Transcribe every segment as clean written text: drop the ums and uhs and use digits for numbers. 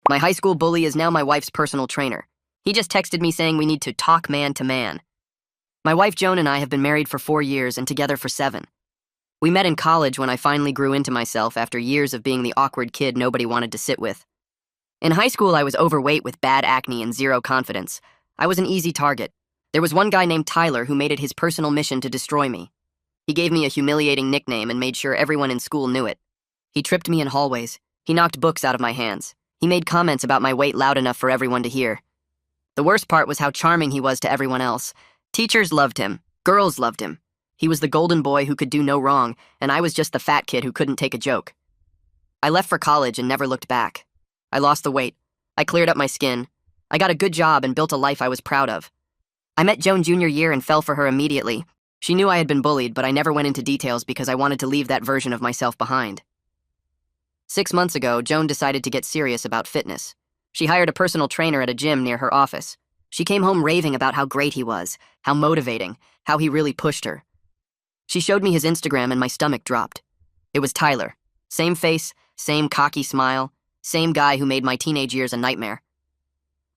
My high school bully is now my wife's personal trainer. He just texted me saying we need to talk man to man. My wife Joan and I have been married for 4 years and together for 7. We met in college when I finally grew into myself after years of being the awkward kid nobody wanted to sit with. In high school, I was overweight with bad acne and zero confidence. I was an easy target. There was one guy named Tyler who made it his personal mission to destroy me. He gave me a humiliating nickname and made sure everyone in school knew it. He tripped me in hallways. He knocked books out of my hands. He made comments about my weight loud enough for everyone to hear. The worst part was how charming he was to everyone else. Teachers loved him. Girls loved him. He was the golden boy who could do no wrong, and I was just the fat kid who couldn't take a joke. I left for college and never looked back. I lost the weight. I cleared up my skin. I got a good job and built a life I was proud of. I met Joan junior year and fell for her immediately. She knew I had been bullied, but I never went into details because I wanted to leave that version of myself behind. 6 months ago, Joan decided to get serious about fitness. She hired a personal trainer at a gym near her office. She came home raving about how great he was, how motivating, how he really pushed her. She showed me his Instagram and my stomach dropped. It was Tyler. Same face, same cocky smile, same guy who made my teenage years a nightmare.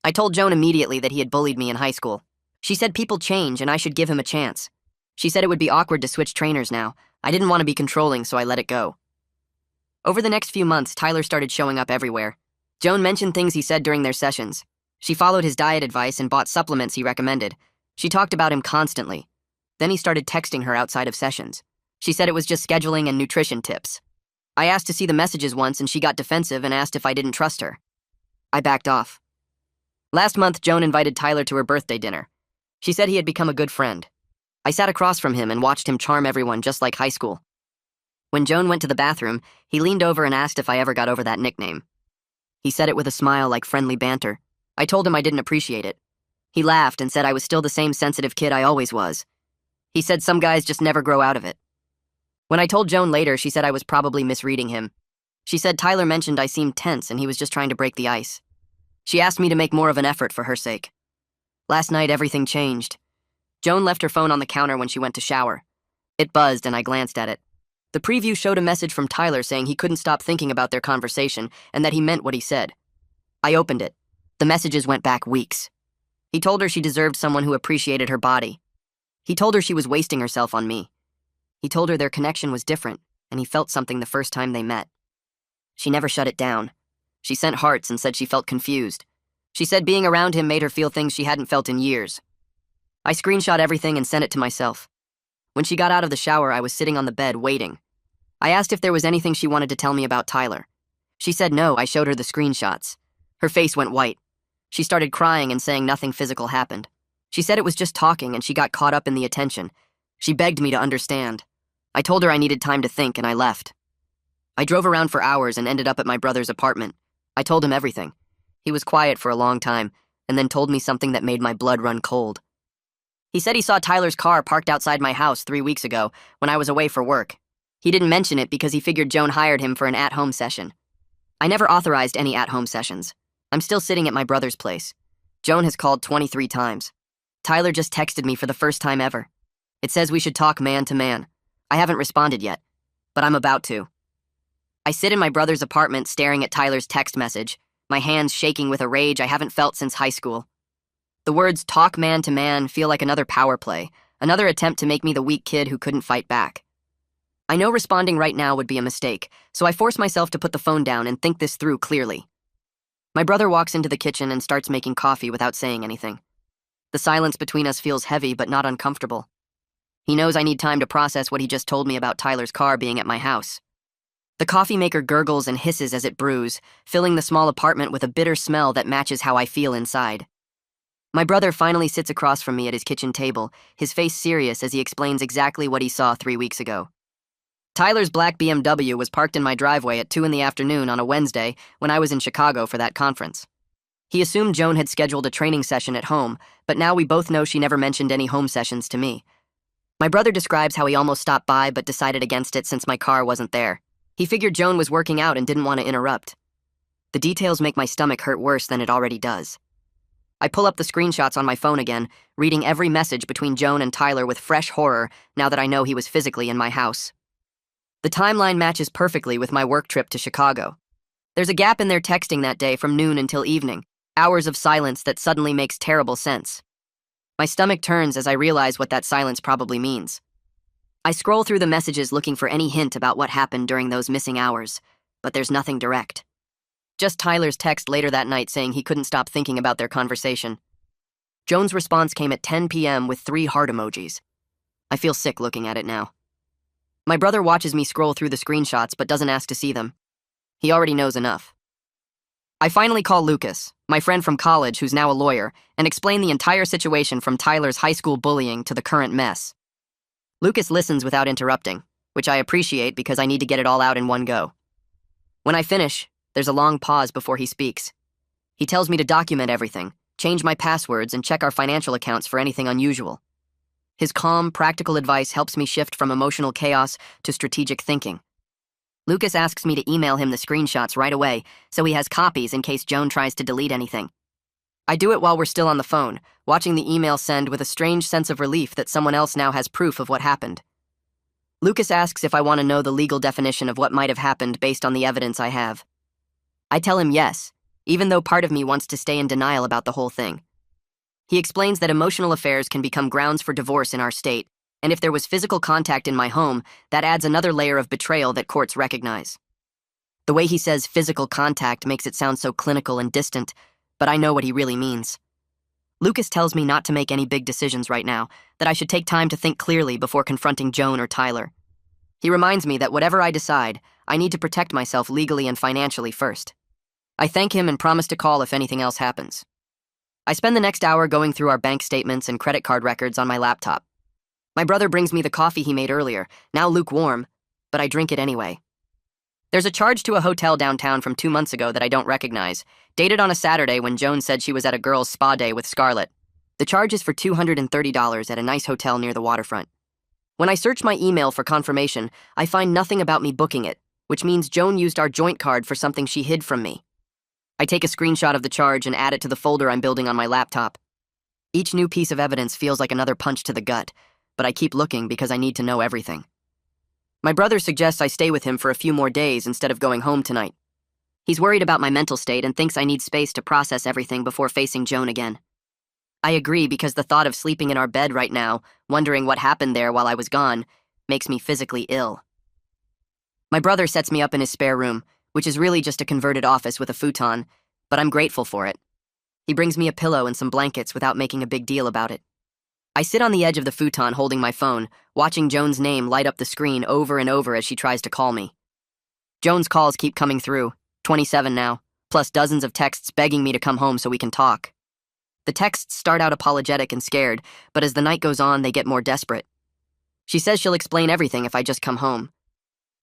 I told Joan immediately that he had bullied me in high school. She said people change and I should give him a chance. She said it would be awkward to switch trainers now. I didn't want to be controlling, so I let it go. Over the next few months, Tyler started showing up everywhere. Joan mentioned things he said during their sessions. She followed his diet advice and bought supplements he recommended. She talked about him constantly. Then he started texting her outside of sessions. She said it was just scheduling and nutrition tips. I asked to see the messages once and she got defensive and asked if I didn't trust her. I backed off. Last month, Joan invited Tyler to her birthday dinner. She said he had become a good friend. I sat across from him and watched him charm everyone just like high school. When Joan went to the bathroom, he leaned over and asked if I ever got over that nickname. He said it with a smile like friendly banter. I told him I didn't appreciate it. He laughed and said I was still the same sensitive kid I always was. He said some guys just never grow out of it. When I told Joan later, she said I was probably misreading him. She said Tyler mentioned I seemed tense and he was just trying to break the ice. She asked me to make more of an effort for her sake. Last night, everything changed. Joan left her phone on the counter when she went to shower. It buzzed and I glanced at it. The preview showed a message from Tyler saying he couldn't stop thinking about their conversation and that he meant what he said. I opened it. The messages went back weeks. He told her she deserved someone who appreciated her body. He told her she was wasting herself on me. He told her their connection was different, and he felt something the first time they met. She never shut it down. She sent hearts and said she felt confused. She said being around him made her feel things she hadn't felt in years. I screenshot everything and sent it to myself. When she got out of the shower, I was sitting on the bed, waiting. I asked if there was anything she wanted to tell me about Tyler. She said no. I showed her the screenshots. Her face went white. She started crying and saying nothing physical happened. She said it was just talking and she got caught up in the attention. She begged me to understand. I told her I needed time to think and I left. I drove around for hours and ended up at my brother's apartment. I told him everything. He was quiet for a long time and then told me something that made my blood run cold. He said he saw Tyler's car parked outside my house 3 weeks ago when I was away for work. He didn't mention it because he figured Joan hired him for an at-home session. I never authorized any at-home sessions. I'm still sitting at my brother's place. Joan has called 23 times. Tyler just texted me for the first time ever. It says we should talk man to man. I haven't responded yet, but I'm about to. I sit in my brother's apartment staring at Tyler's text message, my hands shaking with a rage I haven't felt since high school. The words talk man to man feel like another power play, another attempt to make me the weak kid who couldn't fight back. I know responding right now would be a mistake, so I force myself to put the phone down and think this through clearly. My brother walks into the kitchen and starts making coffee without saying anything. The silence between us feels heavy but not uncomfortable. He knows I need time to process what he just told me about Tyler's car being at my house. The coffee maker gurgles and hisses as it brews, filling the small apartment with a bitter smell that matches how I feel inside. My brother finally sits across from me at his kitchen table, his face serious as he explains exactly what he saw 3 weeks ago. Tyler's black BMW was parked in my driveway at 2 in the afternoon on a Wednesday when I was in Chicago for that conference. He assumed Joan had scheduled a training session at home, but now we both know she never mentioned any home sessions to me. My brother describes how he almost stopped by but decided against it since my car wasn't there. He figured Joan was working out and didn't want to interrupt. The details make my stomach hurt worse than it already does. I pull up the screenshots on my phone again, reading every message between Joan and Tyler with fresh horror now that I know he was physically in my house. The timeline matches perfectly with my work trip to Chicago. There's a gap in their texting that day from noon until evening, hours of silence that suddenly makes terrible sense. My stomach turns as I realize what that silence probably means. I scroll through the messages looking for any hint about what happened during those missing hours, but there's nothing direct. Just Tyler's text later that night saying he couldn't stop thinking about their conversation. Joan's response came at 10 p.m. with 3 heart emojis. I feel sick looking at it now. My brother watches me scroll through the screenshots but doesn't ask to see them. He already knows enough. I finally call Lucas, my friend from college who's now a lawyer, and explain the entire situation from Tyler's high school bullying to the current mess. Lucas listens without interrupting, which I appreciate because I need to get it all out in one go. When I finish, there's a long pause before he speaks. He tells me to document everything, change my passwords, and check our financial accounts for anything unusual. His calm, practical advice helps me shift from emotional chaos to strategic thinking. Lucas asks me to email him the screenshots right away, so he has copies in case Joan tries to delete anything. I do it while we're still on the phone, watching the email send with a strange sense of relief that someone else now has proof of what happened. Lucas asks if I want to know the legal definition of what might have happened based on the evidence I have. I tell him yes, even though part of me wants to stay in denial about the whole thing. He explains that emotional affairs can become grounds for divorce in our state, and if there was physical contact in my home, that adds another layer of betrayal that courts recognize. The way he says physical contact makes it sound so clinical and distant, but I know what he really means. Lucas tells me not to make any big decisions right now, that I should take time to think clearly before confronting Joan or Tyler. He reminds me that whatever I decide, I need to protect myself legally and financially first. I thank him and promise to call if anything else happens. I spend the next hour going through our bank statements and credit card records on my laptop. My brother brings me the coffee he made earlier, now lukewarm, but I drink it anyway. There's a charge to a hotel downtown from 2 months ago that I don't recognize, dated on a Saturday when Joan said she was at a girls' spa day with Scarlett. The charge is for $230 at a nice hotel near the waterfront. When I search my email for confirmation, I find nothing about me booking it, which means Joan used our joint card for something she hid from me. I take a screenshot of the charge and add it to the folder I'm building on my laptop. Each new piece of evidence feels like another punch to the gut, but I keep looking because I need to know everything. My brother suggests I stay with him for a few more days instead of going home tonight. He's worried about my mental state and thinks I need space to process everything before facing Joan again. I agree because the thought of sleeping in our bed right now, wondering what happened there while I was gone, makes me physically ill. My brother sets me up in his spare room, which is really just a converted office with a futon, but I'm grateful for it. He brings me a pillow and some blankets without making a big deal about it. I sit on the edge of the futon holding my phone, watching Joan's name light up the screen over and over as she tries to call me. Joan's calls keep coming through, 27 now, plus dozens of texts begging me to come home so we can talk. The texts start out apologetic and scared, but as the night goes on, they get more desperate. She says she'll explain everything if I just come home.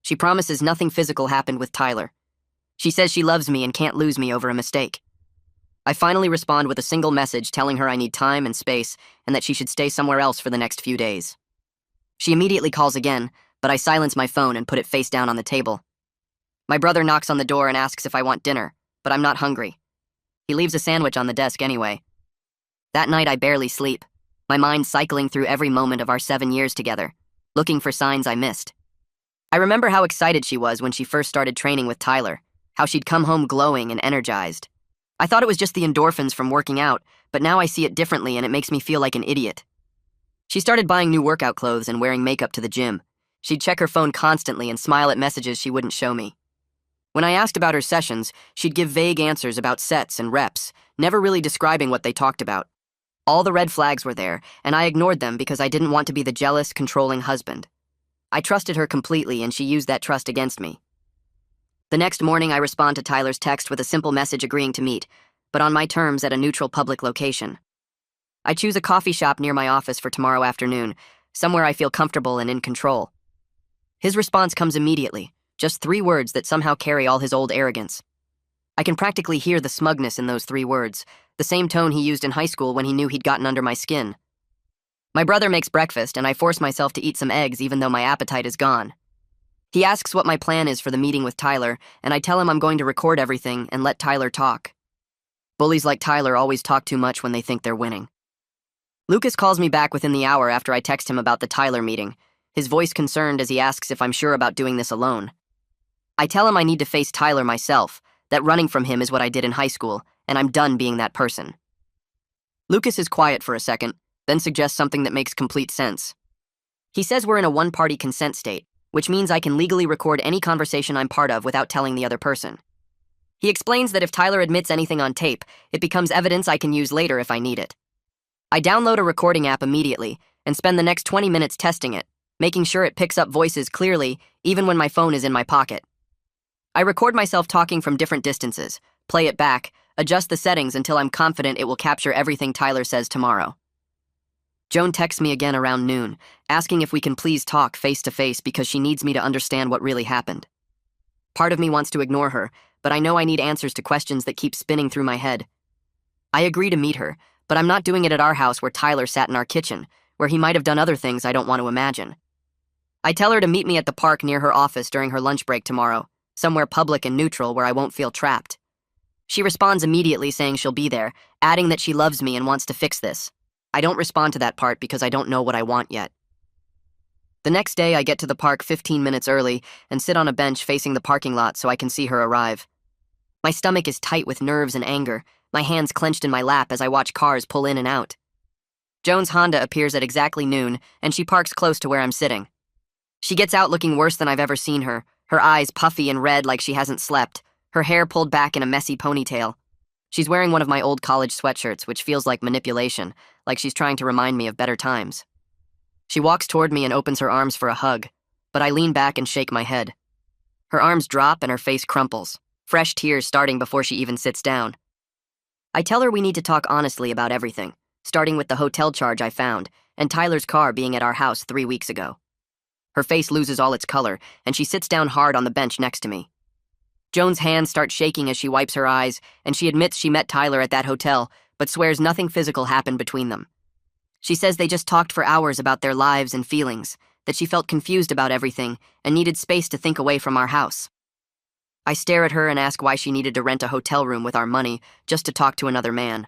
She promises nothing physical happened with Tyler. She says she loves me and can't lose me over a mistake. I finally respond with a single message telling her I need time and space and that she should stay somewhere else for the next few days. She immediately calls again, but I silence my phone and put it face down on the table. My brother knocks on the door and asks if I want dinner, but I'm not hungry. He leaves a sandwich on the desk anyway. That night I barely sleep, my mind cycling through every moment of our 7 years together, looking for signs I missed. I remember how excited she was when she first started training with Tyler, how she'd come home glowing and energized. I thought it was just the endorphins from working out, but now I see it differently and it makes me feel like an idiot. She started buying new workout clothes and wearing makeup to the gym. She'd check her phone constantly and smile at messages she wouldn't show me. When I asked about her sessions, she'd give vague answers about sets and reps, never really describing what they talked about. All the red flags were there, and I ignored them because I didn't want to be the jealous, controlling husband. I trusted her completely, and she used that trust against me. The next morning, I respond to Tyler's text with a simple message agreeing to meet, but on my terms at a neutral public location. I choose a coffee shop near my office for tomorrow afternoon, somewhere I feel comfortable and in control. His response comes immediately, just 3 words that somehow carry all his old arrogance. I can practically hear the smugness in those 3 words, the same tone he used in high school when he knew he'd gotten under my skin. My brother makes breakfast, and I force myself to eat some eggs even though my appetite is gone. He asks what my plan is for the meeting with Tyler, and I tell him I'm going to record everything and let Tyler talk. Bullies like Tyler always talk too much when they think they're winning. Lucas calls me back within the hour after I text him about the Tyler meeting, his voice concerned as he asks if I'm sure about doing this alone. I tell him I need to face Tyler myself, that running from him is what I did in high school, and I'm done being that person. Lucas is quiet for a second, then suggests something that makes complete sense. He says we're in a one-party consent state, which means I can legally record any conversation I'm part of without telling the other person. He explains that if Tyler admits anything on tape, it becomes evidence I can use later if I need it. I download a recording app immediately and spend the next 20 minutes testing it, making sure it picks up voices clearly even when my phone is in my pocket. I record myself talking from different distances, play it back, adjust the settings until I'm confident it will capture everything Tyler says tomorrow. Joan texts me again around noon, asking if we can please talk face-to-face because she needs me to understand what really happened. Part of me wants to ignore her, but I know I need answers to questions that keep spinning through my head. I agree to meet her, but I'm not doing it at our house where Tyler sat in our kitchen, where he might have done other things I don't want to imagine. I tell her to meet me at the park near her office during her lunch break tomorrow, somewhere public and neutral where I won't feel trapped. She responds immediately saying she'll be there, adding that she loves me and wants to fix this. I don't respond to that part because I don't know what I want yet. The next day, I get to the park 15 minutes early and sit on a bench facing the parking lot so I can see her arrive. My stomach is tight with nerves and anger, my hands clenched in my lap as I watch cars pull in and out. Joan's Honda appears at exactly noon, and she parks close to where I'm sitting. She gets out looking worse than I've ever seen her, her eyes puffy and red like she hasn't slept, her hair pulled back in a messy ponytail. She's wearing one of my old college sweatshirts, which feels like manipulation, like she's trying to remind me of better times. She walks toward me and opens her arms for a hug, but I lean back and shake my head. Her arms drop and her face crumples, fresh tears starting before she even sits down. I tell her we need to talk honestly about everything, starting with the hotel charge I found and Tyler's car being at our house 3 weeks ago. Her face loses all its color, and she sits down hard on the bench next to me. Joan's hands start shaking as she wipes her eyes, and she admits she met Tyler at that hotel, but swears nothing physical happened between them. She says they just talked for hours about their lives and feelings, that she felt confused about everything and needed space to think away from our house. I stare at her and ask why she needed to rent a hotel room with our money just to talk to another man.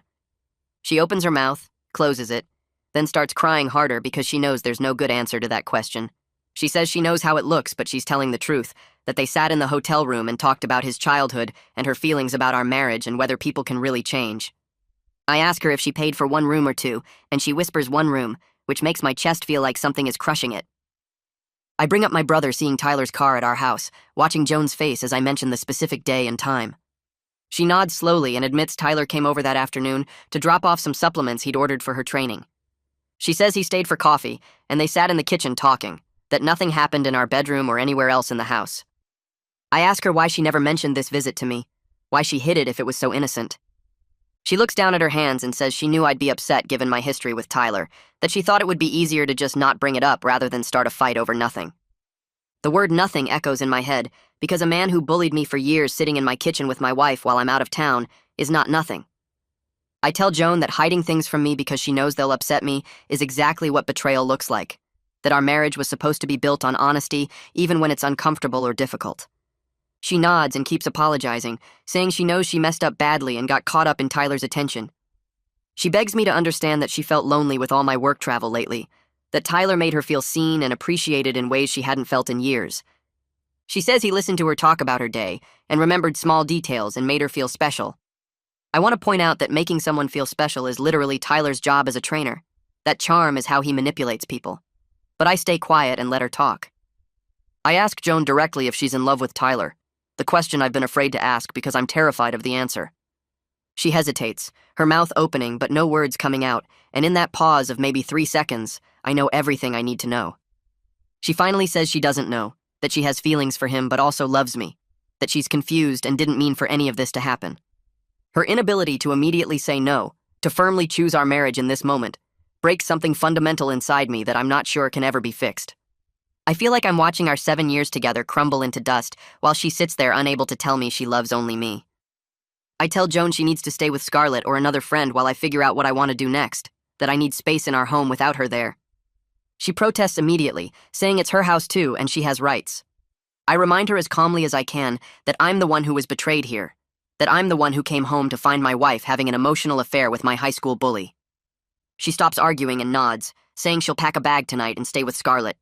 She opens her mouth, closes it, then starts crying harder because she knows there's no good answer to that question. She says she knows how it looks, but she's telling the truth, that they sat in the hotel room and talked about his childhood and her feelings about our marriage and whether people can really change. I ask her if she paid for one room or two, and she whispers one room, which makes my chest feel like something is crushing it. I bring up my brother seeing Tyler's car at our house, watching Joan's face as I mention the specific day and time. She nods slowly and admits Tyler came over that afternoon to drop off some supplements he'd ordered for her training. She says he stayed for coffee, and they sat in the kitchen talking, that nothing happened in our bedroom or anywhere else in the house. I ask her why she never mentioned this visit to me, why she hid it if it was so innocent. She looks down at her hands and says she knew I'd be upset given my history with Tyler, that she thought it would be easier to just not bring it up rather than start a fight over nothing. The word nothing echoes in my head because a man who bullied me for years sitting in my kitchen with my wife while I'm out of town is not nothing. I tell Joan that hiding things from me because she knows they'll upset me is exactly what betrayal looks like, that our marriage was supposed to be built on honesty even when it's uncomfortable or difficult. She nods and keeps apologizing, saying she knows she messed up badly and got caught up in Tyler's attention. She begs me to understand that she felt lonely with all my work travel lately, that Tyler made her feel seen and appreciated in ways she hadn't felt in years. She says he listened to her talk about her day and remembered small details and made her feel special. I want to point out that making someone feel special is literally Tyler's job as a trainer. That charm is how he manipulates people. But I stay quiet and let her talk. I ask Joan directly if she's in love with Tyler, the question I've been afraid to ask because I'm terrified of the answer. She hesitates, her mouth opening but no words coming out, and in that pause of maybe 3 seconds, I know everything I need to know. She finally says she doesn't know, that she has feelings for him but also loves me, that she's confused and didn't mean for any of this to happen. Her inability to immediately say no, to firmly choose our marriage in this moment, breaks something fundamental inside me that I'm not sure can ever be fixed. I feel like I'm watching our 7 years together crumble into dust while she sits there unable to tell me she loves only me. I tell Joan she needs to stay with Scarlett or another friend while I figure out what I want to do next, that I need space in our home without her there. She protests immediately, saying it's her house too and she has rights. I remind her as calmly as I can that I'm the one who was betrayed here, that I'm the one who came home to find my wife having an emotional affair with my high school bully. She stops arguing and nods, saying she'll pack a bag tonight and stay with Scarlett.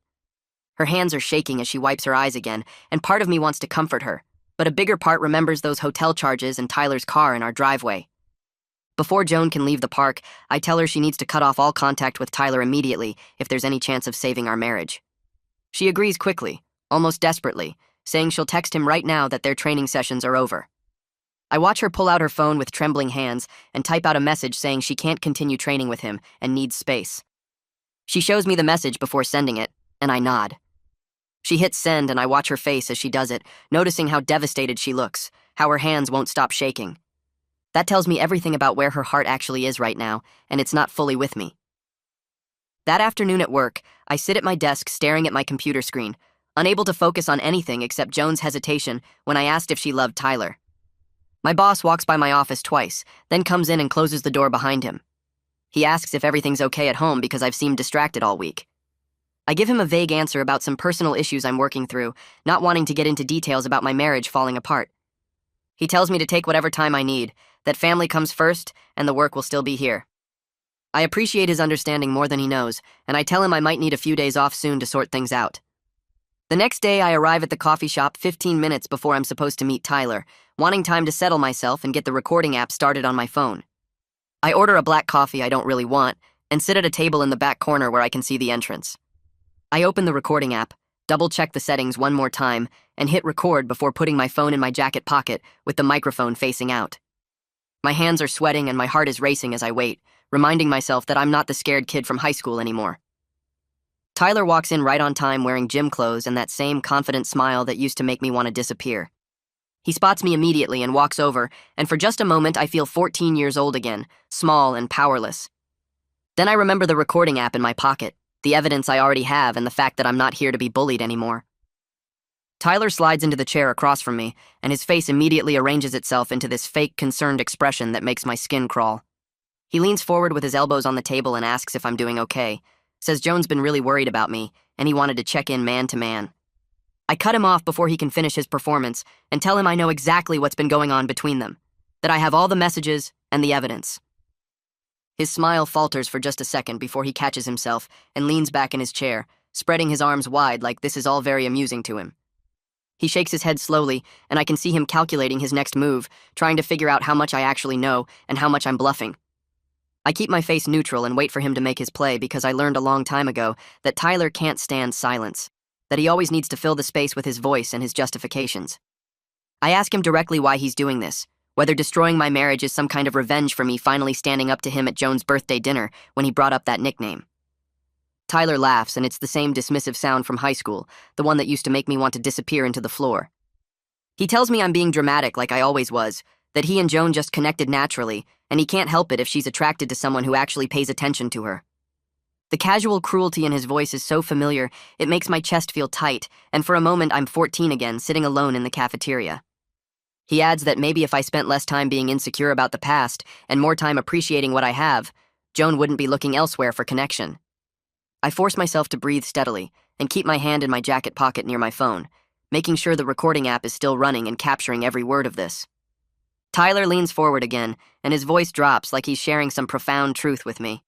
Her hands are shaking as she wipes her eyes again, and part of me wants to comfort her, but a bigger part remembers those hotel charges and Tyler's car in our driveway. Before Joan can leave the park, I tell her she needs to cut off all contact with Tyler immediately if there's any chance of saving our marriage. She agrees quickly, almost desperately, saying she'll text him right now that their training sessions are over. I watch her pull out her phone with trembling hands and type out a message saying she can't continue training with him and needs space. She shows me the message before sending it, and I nod. She hits send and I watch her face as she does it, noticing how devastated she looks, how her hands won't stop shaking. That tells me everything about where her heart actually is right now, and it's not fully with me. That afternoon at work, I sit at my desk staring at my computer screen, unable to focus on anything except Joan's hesitation when I asked if she loved Tyler. My boss walks by my office twice, then comes in and closes the door behind him. He asks if everything's okay at home because I've seemed distracted all week. I give him a vague answer about some personal issues I'm working through, not wanting to get into details about my marriage falling apart. He tells me to take whatever time I need, that family comes first, and the work will still be here. I appreciate his understanding more than he knows, and I tell him I might need a few days off soon to sort things out. The next day, I arrive at the coffee shop 15 minutes before I'm supposed to meet Tyler, wanting time to settle myself and get the recording app started on my phone. I order a black coffee I don't really want, and sit at a table in the back corner where I can see the entrance. I open the recording app, double-check the settings one more time, and hit record before putting my phone in my jacket pocket with the microphone facing out. My hands are sweating and my heart is racing as I wait, reminding myself that I'm not the scared kid from high school anymore. Tyler walks in right on time wearing gym clothes and that same confident smile that used to make me want to disappear. He spots me immediately and walks over, and for just a moment I feel 14 years old again, small and powerless. Then I remember the recording app in my pocket, the evidence I already have, and the fact that I'm not here to be bullied anymore. Tyler slides into the chair across from me, and his face immediately arranges itself into this fake, concerned expression that makes my skin crawl. He leans forward with his elbows on the table and asks if I'm doing okay, says Joan's been really worried about me, and he wanted to check in man to man. I cut him off before he can finish his performance and tell him I know exactly what's been going on between them, that I have all the messages and the evidence. His smile falters for just a second before he catches himself and leans back in his chair, spreading his arms wide like this is all very amusing to him. He shakes his head slowly, and I can see him calculating his next move, trying to figure out how much I actually know and how much I'm bluffing. I keep my face neutral and wait for him to make his play because I learned a long time ago that Tyler can't stand silence, that he always needs to fill the space with his voice and his justifications. I ask him directly why he's doing this, whether destroying my marriage is some kind of revenge for me finally standing up to him at Joan's birthday dinner when he brought up that nickname. Tyler laughs, and it's the same dismissive sound from high school, the one that used to make me want to disappear into the floor. He tells me I'm being dramatic like I always was, that he and Joan just connected naturally, and he can't help it if she's attracted to someone who actually pays attention to her. The casual cruelty in his voice is so familiar, it makes my chest feel tight, and for a moment I'm 14 again, sitting alone in the cafeteria. He adds that maybe if I spent less time being insecure about the past and more time appreciating what I have, Joan wouldn't be looking elsewhere for connection. I force myself to breathe steadily and keep my hand in my jacket pocket near my phone, making sure the recording app is still running and capturing every word of this. Tyler leans forward again, and his voice drops like he's sharing some profound truth with me.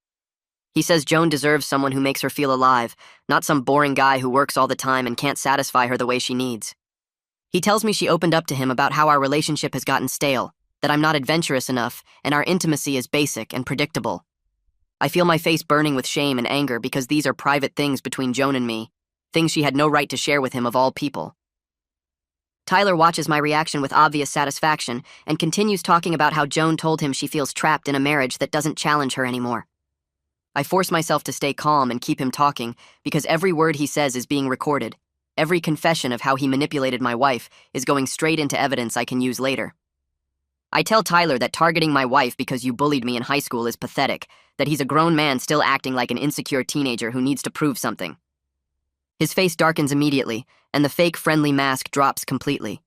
He says Joan deserves someone who makes her feel alive, not some boring guy who works all the time and can't satisfy her the way she needs. He tells me she opened up to him about how our relationship has gotten stale, that I'm not adventurous enough, and our intimacy is basic and predictable. I feel my face burning with shame and anger because these are private things between Joan and me, things she had no right to share with him of all people. Tyler watches my reaction with obvious satisfaction and continues talking about how Joan told him she feels trapped in a marriage that doesn't challenge her anymore. I force myself to stay calm and keep him talking because every word he says is being recorded. Every confession of how he manipulated my wife is going straight into evidence I can use later. I tell Tyler that targeting my wife because you bullied me in high school is pathetic, that he's a grown man still acting like an insecure teenager who needs to prove something. His face darkens immediately, and the fake friendly mask drops completely.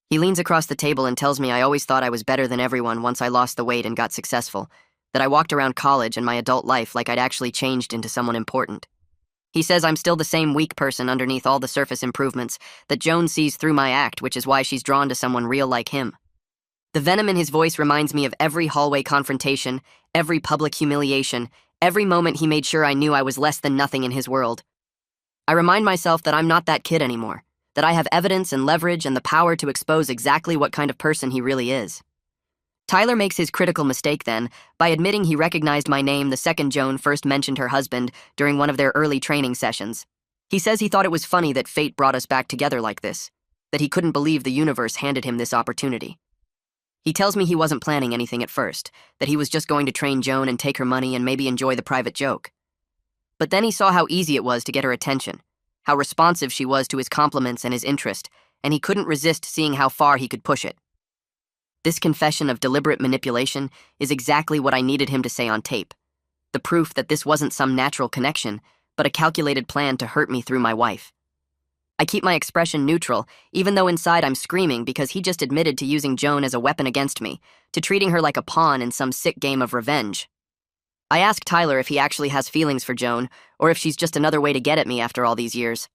He leans across the table and tells me I always thought I was better than everyone once I lost the weight and got successful, that I walked around college and my adult life like I'd actually changed into someone important. He says I'm still the same weak person underneath all the surface improvements, that Joan sees through my act, which is why she's drawn to someone real like him. The venom in his voice reminds me of every hallway confrontation, every public humiliation, every moment he made sure I knew I was less than nothing in his world. I remind myself that I'm not that kid anymore, that I have evidence and leverage and the power to expose exactly what kind of person he really is. Tyler makes his critical mistake then by admitting he recognized my name the second Joan first mentioned her husband during one of their early training sessions. He says he thought it was funny that fate brought us back together like this, that he couldn't believe the universe handed him this opportunity. He tells me he wasn't planning anything at first, that he was just going to train Joan and take her money and maybe enjoy the private joke. But then he saw how easy it was to get her attention, how responsive she was to his compliments and his interest, and he couldn't resist seeing how far he could push it. This confession of deliberate manipulation is exactly what I needed him to say on tape. The proof that this wasn't some natural connection, but a calculated plan to hurt me through my wife. I keep my expression neutral, even though inside I'm screaming because he just admitted to using Joan as a weapon against me, to treating her like a pawn in some sick game of revenge. I ask Tyler if he actually has feelings for Joan, or if she's just another way to get at me after all these years.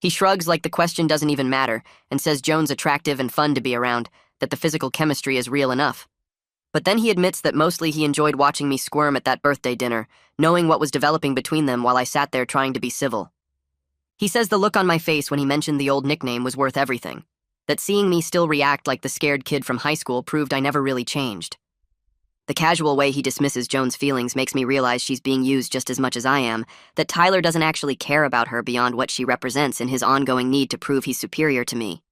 He shrugs like the question doesn't even matter, and says Joan's attractive and fun to be around, that the physical chemistry is real enough. But then he admits that mostly he enjoyed watching me squirm at that birthday dinner, knowing what was developing between them while I sat there trying to be civil. He says the look on my face when he mentioned the old nickname was worth everything, that seeing me still react like the scared kid from high school proved I never really changed. The casual way he dismisses Joan's feelings makes me realize she's being used just as much as I am, that Tyler doesn't actually care about her beyond what she represents in his ongoing need to prove he's superior to me.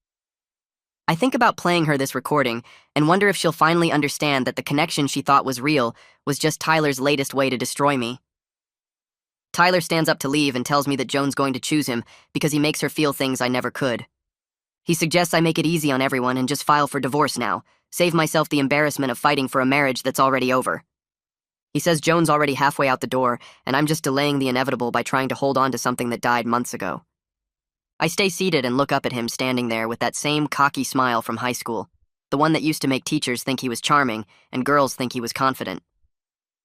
I think about playing her this recording and wonder if she'll finally understand that the connection she thought was real was just Tyler's latest way to destroy me. Tyler stands up to leave and tells me that Joan's going to choose him because he makes her feel things I never could. He suggests I make it easy on everyone and just file for divorce now, save myself the embarrassment of fighting for a marriage that's already over. He says Joan's already halfway out the door, and I'm just delaying the inevitable by trying to hold on to something that died months ago. I stay seated and look up at him standing there with that same cocky smile from high school, the one that used to make teachers think he was charming and girls think he was confident.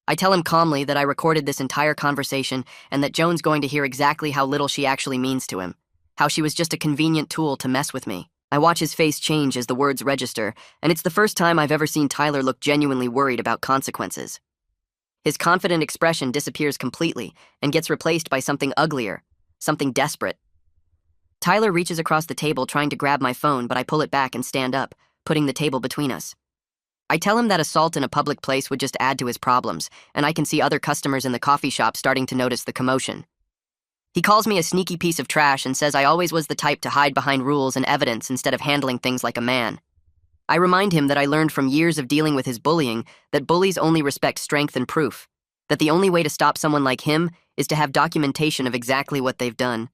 I tell him calmly that I recorded this entire conversation and that Joan's going to hear exactly how little she actually means to him, how she was just a convenient tool to mess with me. I watch his face change as the words register, and it's the first time I've ever seen Tyler look genuinely worried about consequences. His confident expression disappears completely and gets replaced by something uglier, something desperate. Tyler reaches across the table trying to grab my phone, but I pull it back and stand up, putting the table between us. I tell him that assault in a public place would just add to his problems, and I can see other customers in the coffee shop starting to notice the commotion. He calls me a sneaky piece of trash and says I always was the type to hide behind rules and evidence instead of handling things like a man. I remind him that I learned from years of dealing with his bullying that bullies only respect strength and proof, that the only way to stop someone like him is to have documentation of exactly what they've done.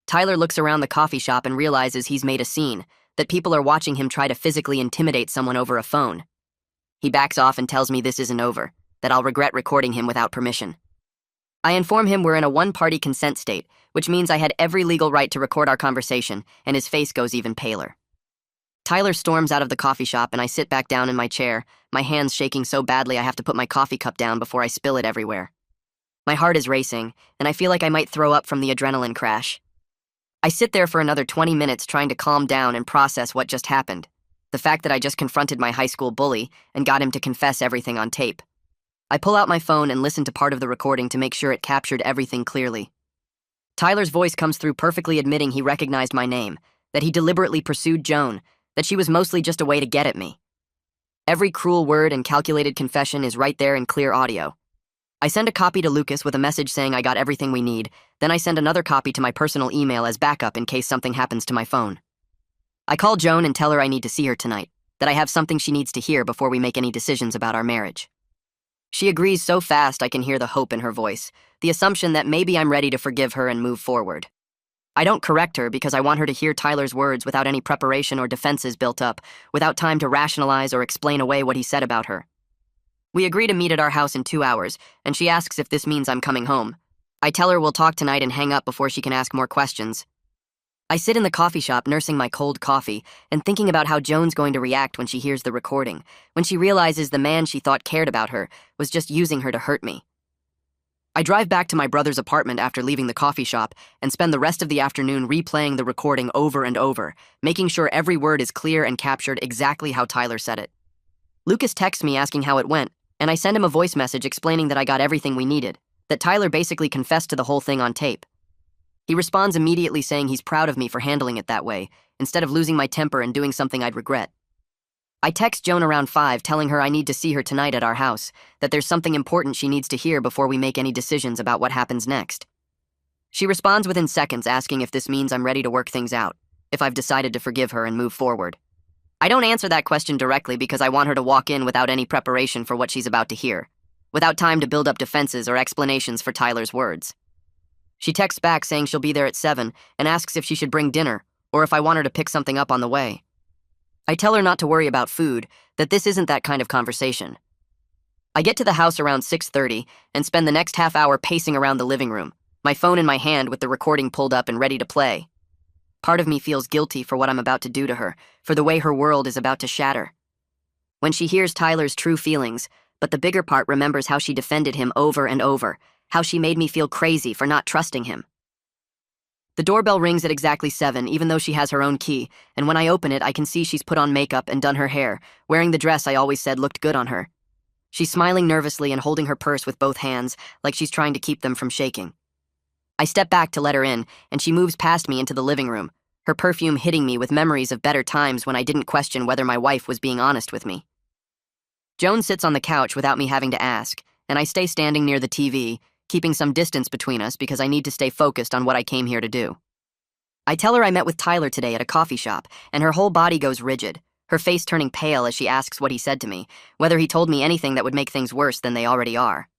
Tyler looks around the coffee shop and realizes he's made a scene, that people are watching him try to physically intimidate someone over a phone. He backs off and tells me this isn't over, that I'll regret recording him without permission. I inform him we're in a one-party consent state, which means I had every legal right to record our conversation, and his face goes even paler. Tyler storms out of the coffee shop and I sit back down in my chair, my hands shaking so badly I have to put my coffee cup down before I spill it everywhere. My heart is racing, and I feel like I might throw up from the adrenaline crash. I sit there for another 20 minutes trying to calm down and process what just happened. The fact that I just confronted my high school bully and got him to confess everything on tape. I pull out my phone and listen to part of the recording to make sure it captured everything clearly. Tyler's voice comes through perfectly admitting he recognized my name, that he deliberately pursued Joan, that she was mostly just a way to get at me. Every cruel word and calculated confession is right there in clear audio. I send a copy to Lucas with a message saying I got everything we need, then I send another copy to my personal email as backup in case something happens to my phone. I call Joan and tell her I need to see her tonight, that I have something she needs to hear before we make any decisions about our marriage. She agrees so fast I can hear the hope in her voice, the assumption that maybe I'm ready to forgive her and move forward. I don't correct her because I want her to hear Tyler's words without any preparation or defenses built up, without time to rationalize or explain away what he said about her. We agree to meet at our house in 2 hours, and she asks if this means I'm coming home. I tell her we'll talk tonight and hang up before she can ask more questions. I sit in the coffee shop nursing my cold coffee and thinking about how Joan's going to react when she hears the recording, when she realizes the man she thought cared about her was just using her to hurt me. I drive back to my brother's apartment after leaving the coffee shop and spend the rest of the afternoon replaying the recording over and over, making sure every word is clear and captured exactly how Tyler said it. Lucas texts me asking how it went, and I send him a voice message explaining that I got everything we needed, that Tyler basically confessed to the whole thing on tape. He responds immediately saying he's proud of me for handling it that way, instead of losing my temper and doing something I'd regret. I text Joan around 5 telling her I need to see her tonight at our house, that there's something important she needs to hear before we make any decisions about what happens next. She responds within seconds asking if this means I'm ready to work things out, if I've decided to forgive her and move forward. I don't answer that question directly because I want her to walk in without any preparation for what she's about to hear, without time to build up defenses or explanations for Tyler's words. She texts back saying she'll be there at 7 and asks if she should bring dinner or if I want her to pick something up on the way. I tell her not to worry about food, that this isn't that kind of conversation. I get to the house around 6:30 and spend the next half hour pacing around the living room, my phone in my hand with the recording pulled up and ready to play. Part of me feels guilty for what I'm about to do to her, for the way her world is about to shatter. When she hears Tyler's true feelings, but the bigger part remembers how she defended him over and over, how she made me feel crazy for not trusting him. The doorbell rings at exactly 7, even though she has her own key, and when I open it, I can see she's put on makeup and done her hair, wearing the dress I always said looked good on her. She's smiling nervously and holding her purse with both hands, like she's trying to keep them from shaking. I step back to let her in, and she moves past me into the living room, her perfume hitting me with memories of better times when I didn't question whether my wife was being honest with me. Joan sits on the couch without me having to ask, and I stay standing near the TV, keeping some distance between us because I need to stay focused on what I came here to do. I tell her I met with Tyler today at a coffee shop, and her whole body goes rigid, her face turning pale as she asks what he said to me, whether he told me anything that would make things worse than they already are.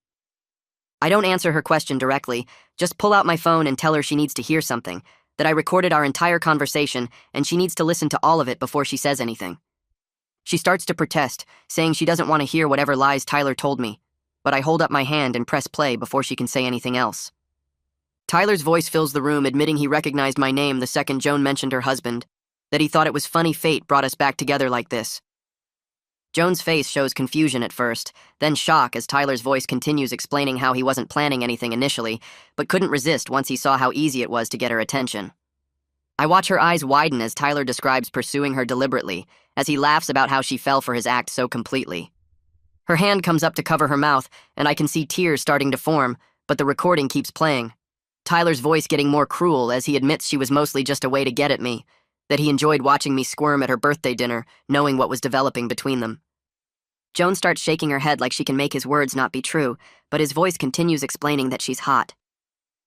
I don't answer her question directly, just pull out my phone and tell her she needs to hear something, that I recorded our entire conversation and she needs to listen to all of it before she says anything. She starts to protest, saying she doesn't want to hear whatever lies Tyler told me, but I hold up my hand and press play before she can say anything else. Tyler's voice fills the room, admitting he recognized my name the second Joan mentioned her husband, that he thought it was funny fate brought us back together like this. Joan's face shows confusion at first, then shock as Tyler's voice continues explaining how he wasn't planning anything initially, but couldn't resist once he saw how easy it was to get her attention. I watch her eyes widen as Tyler describes pursuing her deliberately, as he laughs about how she fell for his act so completely. Her hand comes up to cover her mouth, and I can see tears starting to form, but the recording keeps playing. Tyler's voice getting more cruel as he admits she was mostly just a way to get at me, that he enjoyed watching me squirm at her birthday dinner, knowing what was developing between them. Joan starts shaking her head like she can make his words not be true, but his voice continues explaining that she's hot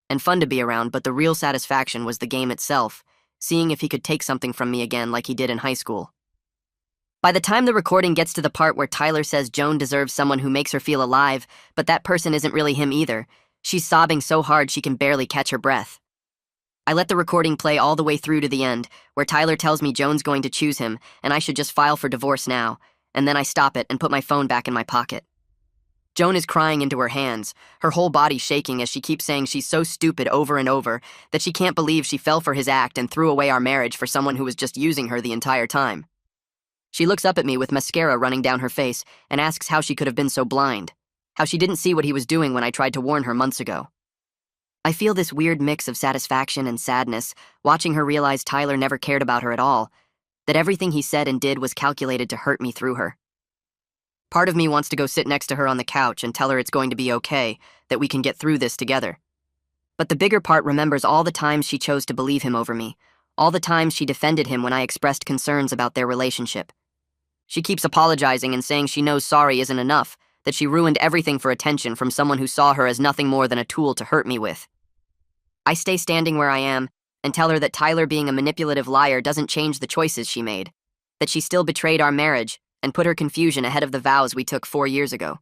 and fun to be around, but the real satisfaction was the game itself, seeing if he could take something from me again like he did in high school. By the time the recording gets to the part where Tyler says Joan deserves someone who makes her feel alive, but that person isn't really him either, she's sobbing so hard she can barely catch her breath. I let the recording play all the way through to the end, where Tyler tells me Joan's going to choose him and I should just file for divorce now, and then I stop it and put my phone back in my pocket. Joan is crying into her hands, her whole body shaking as she keeps saying she's so stupid over and over that she can't believe she fell for his act and threw away our marriage for someone who was just using her the entire time. She looks up at me with mascara running down her face and asks how she could have been so blind, how she didn't see what he was doing when I tried to warn her months ago. I feel this weird mix of satisfaction and sadness, watching her realize Tyler never cared about her at all, that everything he said and did was calculated to hurt me through her. Part of me wants to go sit next to her on the couch and tell her it's going to be okay, that we can get through this together. But the bigger part remembers all the times she chose to believe him over me, all the times she defended him when I expressed concerns about their relationship. She keeps apologizing and saying she knows sorry isn't enough, that she ruined everything for attention from someone who saw her as nothing more than a tool to hurt me with. I stay standing where I am and tell her that Tyler being a manipulative liar doesn't change the choices she made, that she still betrayed our marriage and put her confusion ahead of the vows we took 4 years ago.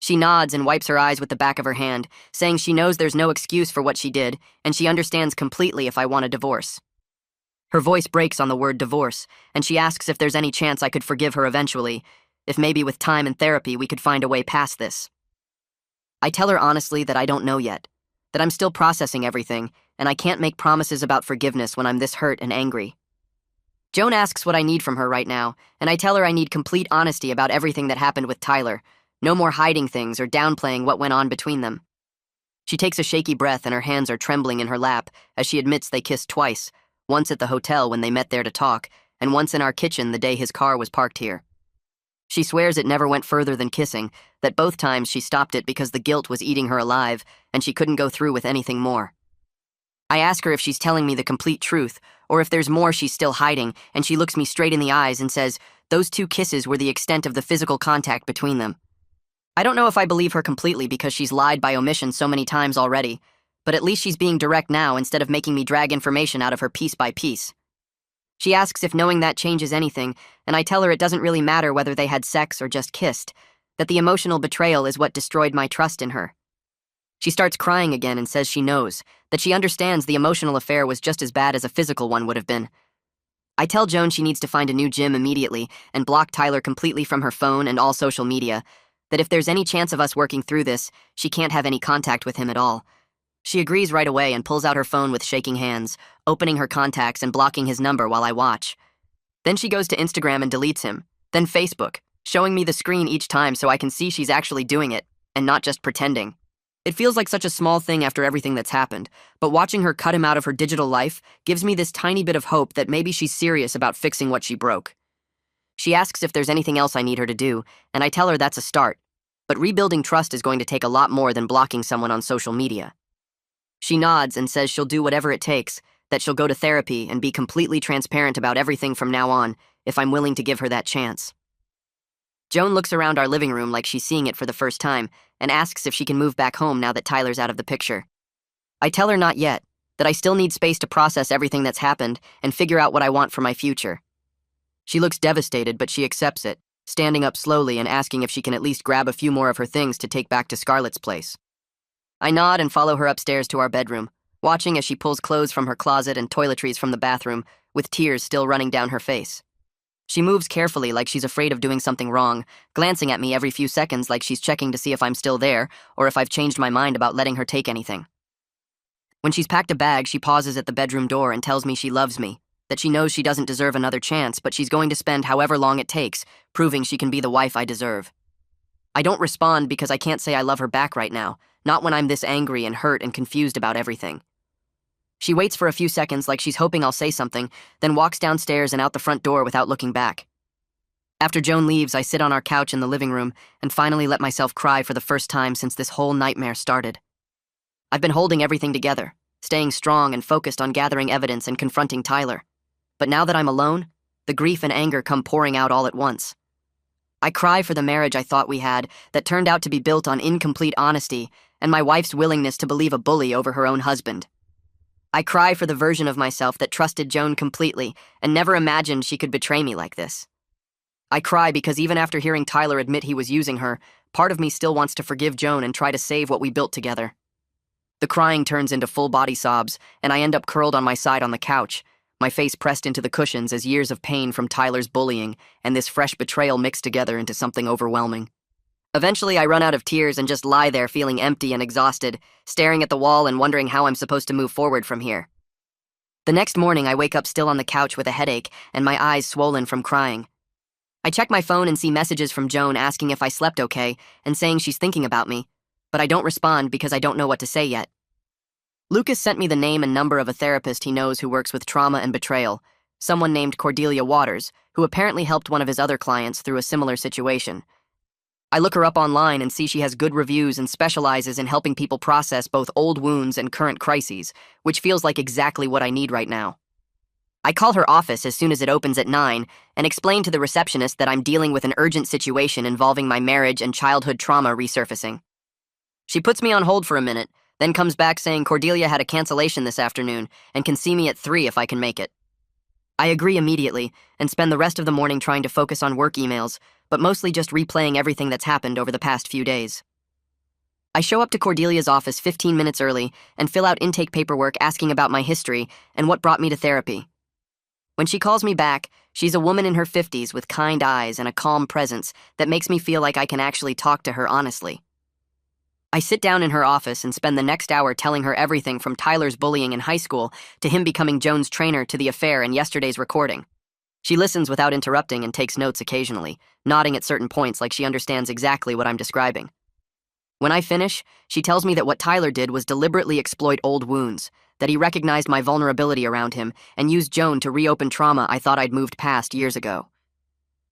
She nods and wipes her eyes with the back of her hand, saying she knows there's no excuse for what she did and she understands completely if I want a divorce. Her voice breaks on the word divorce, and she asks if there's any chance I could forgive her eventually, if maybe with time and therapy we could find a way past this. I tell her honestly that I don't know yet, that I'm still processing everything, and I can't make promises about forgiveness when I'm this hurt and angry. Joan asks what I need from her right now, and I tell her I need complete honesty about everything that happened with Tyler, no more hiding things or downplaying what went on between them. She takes a shaky breath and her hands are trembling in her lap as she admits they kissed twice, once at the hotel when they met there to talk, and once in our kitchen the day his car was parked here. She swears it never went further than kissing, that both times she stopped it because the guilt was eating her alive, and she couldn't go through with anything more. I ask her if she's telling me the complete truth, or if there's more she's still hiding, and she looks me straight in the eyes and says, those 2 kisses were the extent of the physical contact between them. I don't know if I believe her completely because she's lied by omission so many times already, but at least she's being direct now instead of making me drag information out of her piece by piece. She asks if knowing that changes anything, and I tell her it doesn't really matter whether they had sex or just kissed, that the emotional betrayal is what destroyed my trust in her. She starts crying again and says she knows, that she understands the emotional affair was just as bad as a physical one would have been. I tell Joan she needs to find a new gym immediately and block Tyler completely from her phone and all social media, that if there's any chance of us working through this, she can't have any contact with him at all. She agrees right away and pulls out her phone with shaking hands, opening her contacts and blocking his number while I watch. Then she goes to Instagram and deletes him, then Facebook, showing me the screen each time so I can see she's actually doing it, and not just pretending. It feels like such a small thing after everything that's happened, but watching her cut him out of her digital life gives me this tiny bit of hope that maybe she's serious about fixing what she broke. She asks if there's anything else I need her to do, and I tell her that's a start, but rebuilding trust is going to take a lot more than blocking someone on social media. She nods and says she'll do whatever it takes, that she'll go to therapy and be completely transparent about everything from now on if I'm willing to give her that chance. Joan looks around our living room like she's seeing it for the first time and asks if she can move back home now that Tyler's out of the picture. I tell her not yet, that I still need space to process everything that's happened and figure out what I want for my future. She looks devastated, but she accepts it, standing up slowly and asking if she can at least grab a few more of her things to take back to Scarlett's place. I nod and follow her upstairs to our bedroom, watching as she pulls clothes from her closet and toiletries from the bathroom, with tears still running down her face. She moves carefully like she's afraid of doing something wrong, glancing at me every few seconds like she's checking to see if I'm still there or if I've changed my mind about letting her take anything. When she's packed a bag, she pauses at the bedroom door and tells me she loves me, that she knows she doesn't deserve another chance, but she's going to spend however long it takes, proving she can be the wife I deserve. I don't respond because I can't say I love her back right now, not when I'm this angry and hurt and confused about everything. She waits for a few seconds like she's hoping I'll say something, then walks downstairs and out the front door without looking back. After Joan leaves, I sit on our couch in the living room and finally let myself cry for the first time since this whole nightmare started. I've been holding everything together, staying strong and focused on gathering evidence and confronting Tyler. But now that I'm alone, the grief and anger come pouring out all at once. I cry for the marriage I thought we had that turned out to be built on incomplete honesty and my wife's willingness to believe a bully over her own husband. I cry for the version of myself that trusted Joan completely and never imagined she could betray me like this. I cry because even after hearing Tyler admit he was using her, part of me still wants to forgive Joan and try to save what we built together. The crying turns into full-body sobs, and I end up curled on my side on the couch, my face pressed into the cushions as years of pain from Tyler's bullying and this fresh betrayal mixed together into something overwhelming. Eventually, I run out of tears and just lie there feeling empty and exhausted, staring at the wall and wondering how I'm supposed to move forward from here. The next morning, I wake up still on the couch with a headache and my eyes swollen from crying. I check my phone and see messages from Joan asking if I slept okay and saying she's thinking about me, but I don't respond because I don't know what to say yet. Lucas sent me the name and number of a therapist he knows who works with trauma and betrayal, someone named Cordelia Waters, who apparently helped one of his other clients through a similar situation. I look her up online and see she has good reviews and specializes in helping people process both old wounds and current crises, which feels like exactly what I need right now. I call her office as soon as it opens at 9 and explain to the receptionist that I'm dealing with an urgent situation involving my marriage and childhood trauma resurfacing. She puts me on hold for a minute, then comes back saying Cordelia had a cancellation this afternoon and can see me at 3 if I can make it. I agree immediately and spend the rest of the morning trying to focus on work emails, but mostly just replaying everything that's happened over the past few days. I show up to Cordelia's office 15 minutes early and fill out intake paperwork asking about my history and what brought me to therapy. When she calls me back, she's a woman in her 50s with kind eyes and a calm presence that makes me feel like I can actually talk to her honestly. I sit down in her office and spend the next hour telling her everything from Tyler's bullying in high school to him becoming Joan's trainer to the affair and yesterday's recording. She listens without interrupting and takes notes occasionally, nodding at certain points like she understands exactly what I'm describing. When I finish, she tells me that what Tyler did was deliberately exploit old wounds, that he recognized my vulnerability around him and used Joan to reopen trauma I thought I'd moved past years ago.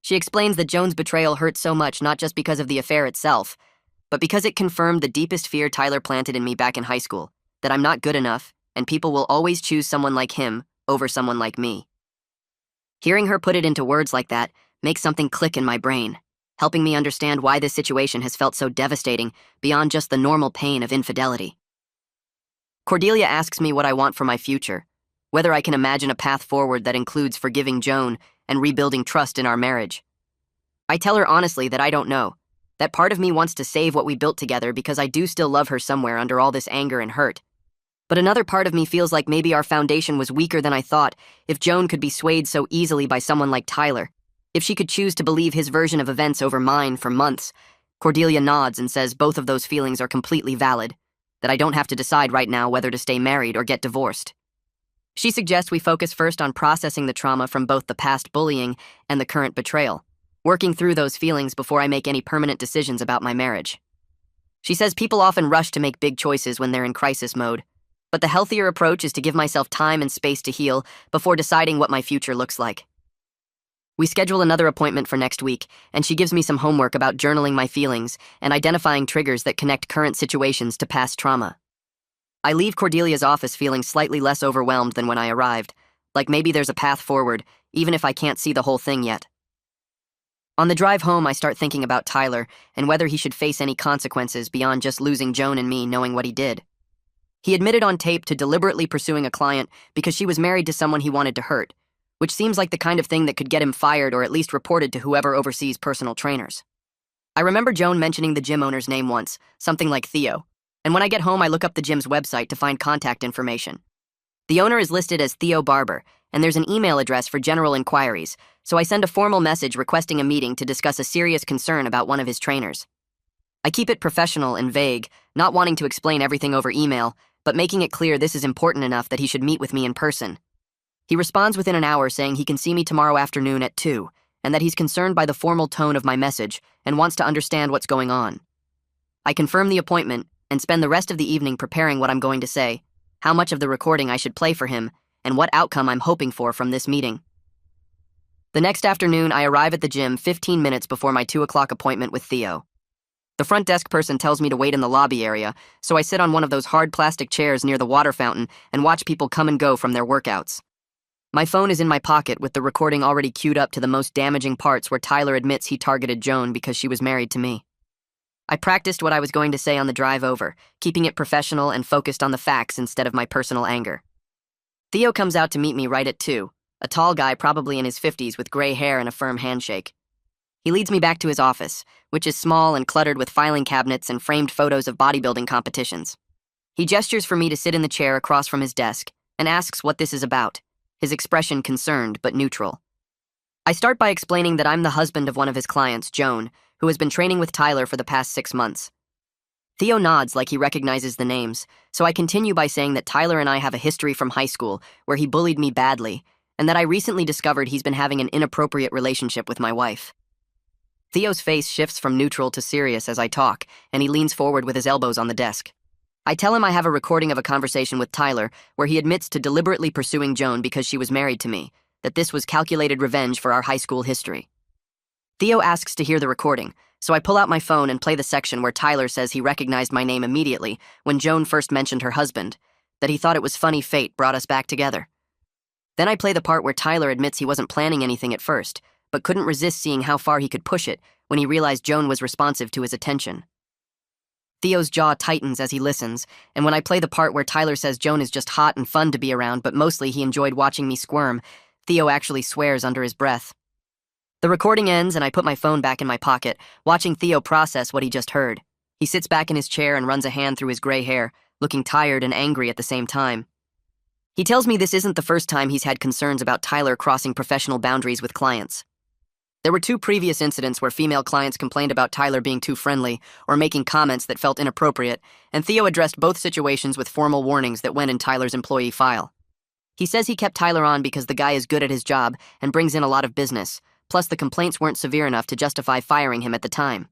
She explains that Joan's betrayal hurt so much not just because of the affair itself, but because it confirmed the deepest fear Tyler planted in me back in high school, that I'm not good enough, and people will always choose someone like him over someone like me. Hearing her put it into words like that makes something click in my brain, helping me understand why this situation has felt so devastating beyond just the normal pain of infidelity. Cordelia asks me what I want for my future, whether I can imagine a path forward that includes forgiving Joan and rebuilding trust in our marriage. I tell her honestly that I don't know, that part of me wants to save what we built together because I do still love her somewhere under all this anger and hurt. But another part of me feels like maybe our foundation was weaker than I thought if Joan could be swayed so easily by someone like Tyler, if she could choose to believe his version of events over mine for months. Cordelia nods and says both of those feelings are completely valid, that I don't have to decide right now whether to stay married or get divorced. She suggests we focus first on processing the trauma from both the past bullying and the current betrayal, working through those feelings before I make any permanent decisions about my marriage. She says people often rush to make big choices when they're in crisis mode, but the healthier approach is to give myself time and space to heal before deciding what my future looks like. We schedule another appointment for next week, and she gives me some homework about journaling my feelings and identifying triggers that connect current situations to past trauma. I leave Cordelia's office feeling slightly less overwhelmed than when I arrived, like maybe there's a path forward, even if I can't see the whole thing yet. On the drive home, I start thinking about Tyler and whether he should face any consequences beyond just losing Joan and me knowing what he did. He admitted on tape to deliberately pursuing a client because she was married to someone he wanted to hurt, which seems like the kind of thing that could get him fired or at least reported to whoever oversees personal trainers. I remember Joan mentioning the gym owner's name once, something like Theo, and when I get home I look up the gym's website to find contact information. The owner is listed as Theo Barber, and there's an email address for general inquiries, so I send a formal message requesting a meeting to discuss a serious concern about one of his trainers. I keep it professional and vague, not wanting to explain everything over email, but making it clear this is important enough that he should meet with me in person. He responds within an hour saying he can see me tomorrow afternoon at 2, and that he's concerned by the formal tone of my message and wants to understand what's going on. I confirm the appointment and spend the rest of the evening preparing what I'm going to say, how much of the recording I should play for him, and what outcome I'm hoping for from this meeting. The next afternoon, I arrive at the gym 15 minutes before my 2 o'clock appointment with Theo. The front desk person tells me to wait in the lobby area, so I sit on one of those hard plastic chairs near the water fountain and watch people come and go from their workouts. My phone is in my pocket with the recording already queued up to the most damaging parts where Tyler admits he targeted Joan because she was married to me. I practiced what I was going to say on the drive over, keeping it professional and focused on the facts instead of my personal anger. Theo comes out to meet me right at 2, a tall guy probably in his 50s with gray hair and a firm handshake. He leads me back to his office, which is small and cluttered with filing cabinets and framed photos of bodybuilding competitions. He gestures for me to sit in the chair across from his desk and asks what this is about, his expression concerned but neutral. I start by explaining that I'm the husband of one of his clients, Joan, who has been training with Tyler for the past 6 months. Theo nods like he recognizes the names, so I continue by saying that Tyler and I have a history from high school where he bullied me badly, and that I recently discovered he's been having an inappropriate relationship with my wife. Theo's face shifts from neutral to serious as I talk, and he leans forward with his elbows on the desk. I tell him I have a recording of a conversation with Tyler where he admits to deliberately pursuing Joan because she was married to me, that this was calculated revenge for our high school history. Theo asks to hear the recording, so I pull out my phone and play the section where Tyler says he recognized my name immediately when Joan first mentioned her husband, that he thought it was funny fate brought us back together. Then I play the part where Tyler admits he wasn't planning anything at first, but couldn't resist seeing how far he could push it when he realized Joan was responsive to his attention. Theo's jaw tightens as he listens, and when I play the part where Tyler says Joan is just hot and fun to be around, but mostly he enjoyed watching me squirm, Theo actually swears under his breath. The recording ends and I put my phone back in my pocket, watching Theo process what he just heard. He sits back in his chair and runs a hand through his gray hair, looking tired and angry at the same time. He tells me this isn't the first time he's had concerns about Tyler crossing professional boundaries with clients. There were 2 previous incidents where female clients complained about Tyler being too friendly or making comments that felt inappropriate, and Theo addressed both situations with formal warnings that went in Tyler's employee file. He says he kept Tyler on because the guy is good at his job and brings in a lot of business, plus the complaints weren't severe enough to justify firing him at the time.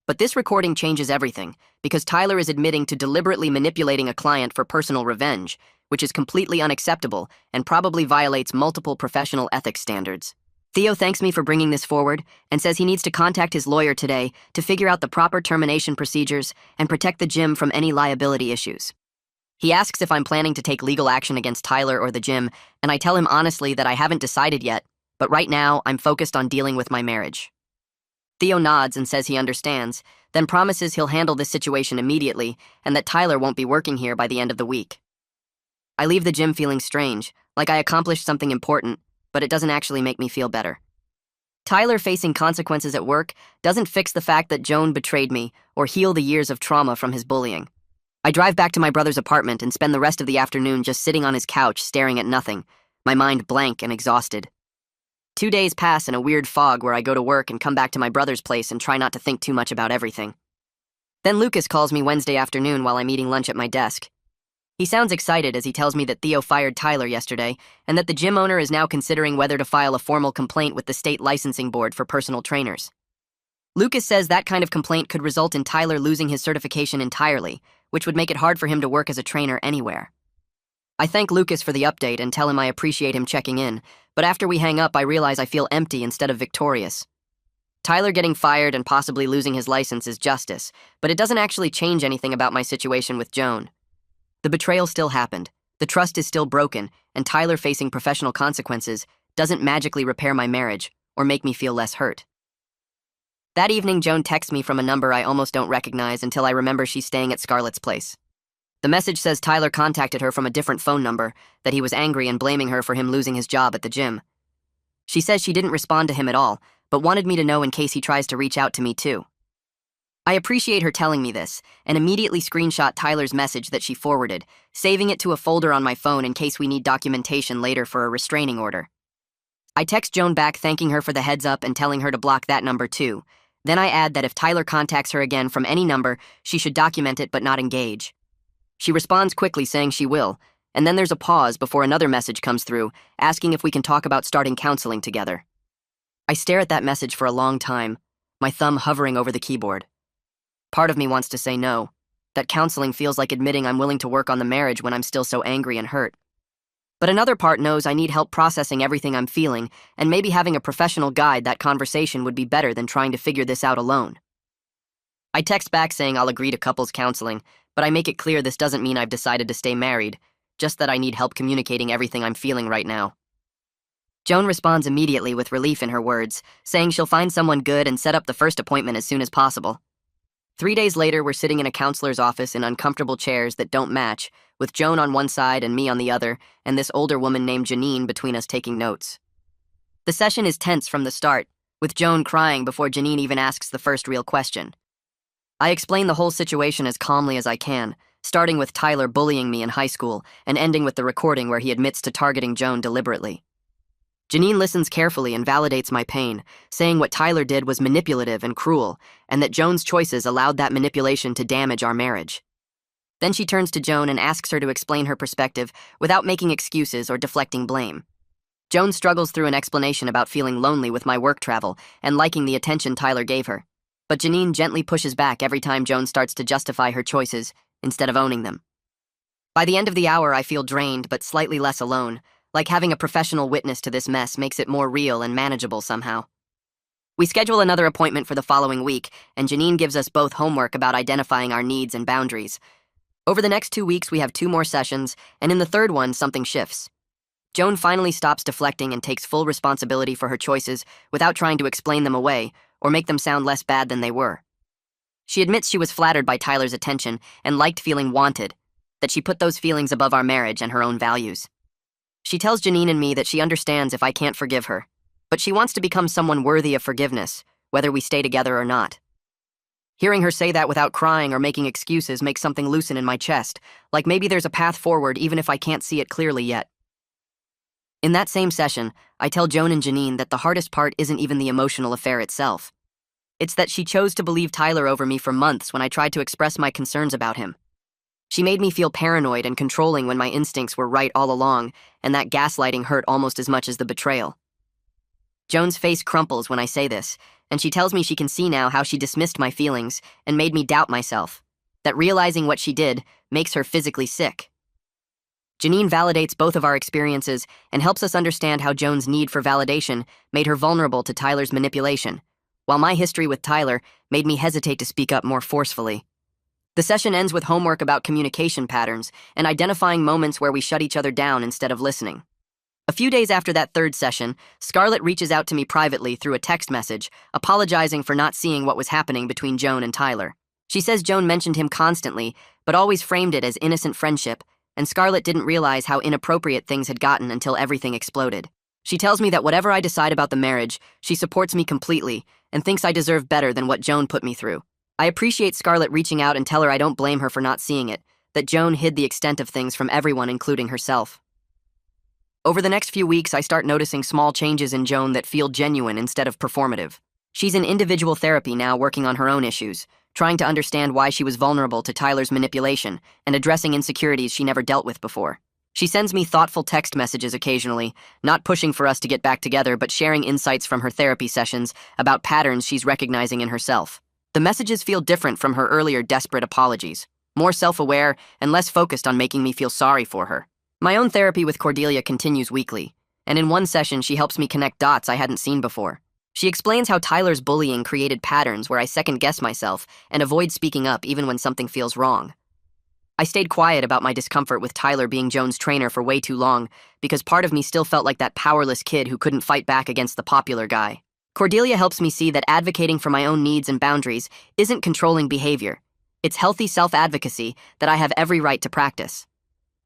But this recording changes everything, because Tyler is admitting to deliberately manipulating a client for personal revenge, which is completely unacceptable and probably violates multiple professional ethics standards. Theo thanks me for bringing this forward and says he needs to contact his lawyer today to figure out the proper termination procedures and protect the gym from any liability issues. He asks if I'm planning to take legal action against Tyler or the gym, and I tell him honestly that I haven't decided yet, but right now I'm focused on dealing with my marriage. Theo nods and says he understands, then promises he'll handle this situation immediately and that Tyler won't be working here by the end of the week. I leave the gym feeling strange, like I accomplished something important, but it doesn't actually make me feel better. Tyler facing consequences at work doesn't fix the fact that Joan betrayed me or heal the years of trauma from his bullying. I drive back to my brother's apartment and spend the rest of the afternoon just sitting on his couch staring at nothing, my mind blank and exhausted. 2 days pass in a weird fog where I go to work and come back to my brother's place and try not to think too much about everything. Then Lucas calls me Wednesday afternoon while I'm eating lunch at my desk. He sounds excited as he tells me that Theo fired Tyler yesterday and that the gym owner is now considering whether to file a formal complaint with the state licensing board for personal trainers. Lucas says that kind of complaint could result in Tyler losing his certification entirely, which would make it hard for him to work as a trainer anywhere. I thank Lucas for the update and tell him I appreciate him checking in, but after we hang up I realize I feel empty instead of victorious. Tyler getting fired and possibly losing his license is justice, but it doesn't actually change anything about my situation with Joan. The betrayal still happened, the trust is still broken, and Tyler facing professional consequences doesn't magically repair my marriage or make me feel less hurt. That evening, Joan texts me from a number I almost don't recognize until I remember she's staying at Scarlett's place. The message says Tyler contacted her from a different phone number, that he was angry and blaming her for him losing his job at the gym. She says she didn't respond to him at all, but wanted me to know in case he tries to reach out to me too. I appreciate her telling me this, and immediately screenshot Tyler's message that she forwarded, saving it to a folder on my phone in case we need documentation later for a restraining order. I text Joan back thanking her for the heads up and telling her to block that number too. Then I add that if Tyler contacts her again from any number, she should document it but not engage. She responds quickly saying she will, and then there's a pause before another message comes through, asking if we can talk about starting counseling together. I stare at that message for a long time, my thumb hovering over the keyboard. Part of me wants to say no, that counseling feels like admitting I'm willing to work on the marriage when I'm still so angry and hurt. But another part knows I need help processing everything I'm feeling, and maybe having a professional guide that conversation would be better than trying to figure this out alone. I text back saying I'll agree to couples counseling, but I make it clear this doesn't mean I've decided to stay married, just that I need help communicating everything I'm feeling right now. Joan responds immediately with relief in her words, saying she'll find someone good and set up the first appointment as soon as possible. 3 days later, we're sitting in a counselor's office in uncomfortable chairs that don't match, with Joan on one side and me on the other, and this older woman named Janine between us taking notes. The session is tense from the start, with Joan crying before Janine even asks the first real question. I explain the whole situation as calmly as I can, starting with Tyler bullying me in high school and ending with the recording where he admits to targeting Joan deliberately. Janine listens carefully and validates my pain, saying what Tyler did was manipulative and cruel, and that Joan's choices allowed that manipulation to damage our marriage. Then she turns to Joan and asks her to explain her perspective without making excuses or deflecting blame. Joan struggles through an explanation about feeling lonely with my work travel and liking the attention Tyler gave her, but Janine gently pushes back every time Joan starts to justify her choices instead of owning them. By the end of the hour, I feel drained but slightly less alone, like having a professional witness to this mess makes it more real and manageable somehow. We schedule another appointment for the following week, and Janine gives us both homework about identifying our needs and boundaries. Over the next 2 weeks, we have 2 more sessions, and in the third one, something shifts. Joan finally stops deflecting and takes full responsibility for her choices without trying to explain them away or make them sound less bad than they were. She admits she was flattered by Tyler's attention and liked feeling wanted, that she put those feelings above our marriage and her own values. She tells Janine and me that she understands if I can't forgive her, but she wants to become someone worthy of forgiveness, whether we stay together or not. Hearing her say that without crying or making excuses makes something loosen in my chest, like maybe there's a path forward even if I can't see it clearly yet. In that same session, I tell Joan and Janine that the hardest part isn't even the emotional affair itself. It's that she chose to believe Tyler over me for months when I tried to express my concerns about him. She made me feel paranoid and controlling when my instincts were right all along, and that gaslighting hurt almost as much as the betrayal. Joan's face crumples when I say this, and she tells me she can see now how she dismissed my feelings and made me doubt myself, that realizing what she did makes her physically sick. Janine validates both of our experiences and helps us understand how Joan's need for validation made her vulnerable to Tyler's manipulation, while my history with Tyler made me hesitate to speak up more forcefully. The session ends with homework about communication patterns and identifying moments where we shut each other down instead of listening. A few days after that third session, Scarlett reaches out to me privately through a text message, apologizing for not seeing what was happening between Joan and Tyler. She says Joan mentioned him constantly, but always framed it as innocent friendship, and Scarlett didn't realize how inappropriate things had gotten until everything exploded. She tells me that whatever I decide about the marriage, she supports me completely and thinks I deserve better than what Joan put me through. I appreciate Scarlett reaching out and tell her I don't blame her for not seeing it, that Joan hid the extent of things from everyone, including herself. Over the next few weeks, I start noticing small changes in Joan that feel genuine instead of performative. She's in individual therapy now, working on her own issues, trying to understand why she was vulnerable to Tyler's manipulation and addressing insecurities she never dealt with before. She sends me thoughtful text messages occasionally, not pushing for us to get back together, but sharing insights from her therapy sessions about patterns she's recognizing in herself. The messages feel different from her earlier desperate apologies, more self-aware and less focused on making me feel sorry for her. My own therapy with Cordelia continues weekly, and in one session she helps me connect dots I hadn't seen before. She explains how Tyler's bullying created patterns where I second-guess myself and avoid speaking up even when something feels wrong. I stayed quiet about my discomfort with Tyler being Joan's trainer for way too long because part of me still felt like that powerless kid who couldn't fight back against the popular guy. Cordelia helps me see that advocating for my own needs and boundaries isn't controlling behavior. It's healthy self-advocacy that I have every right to practice.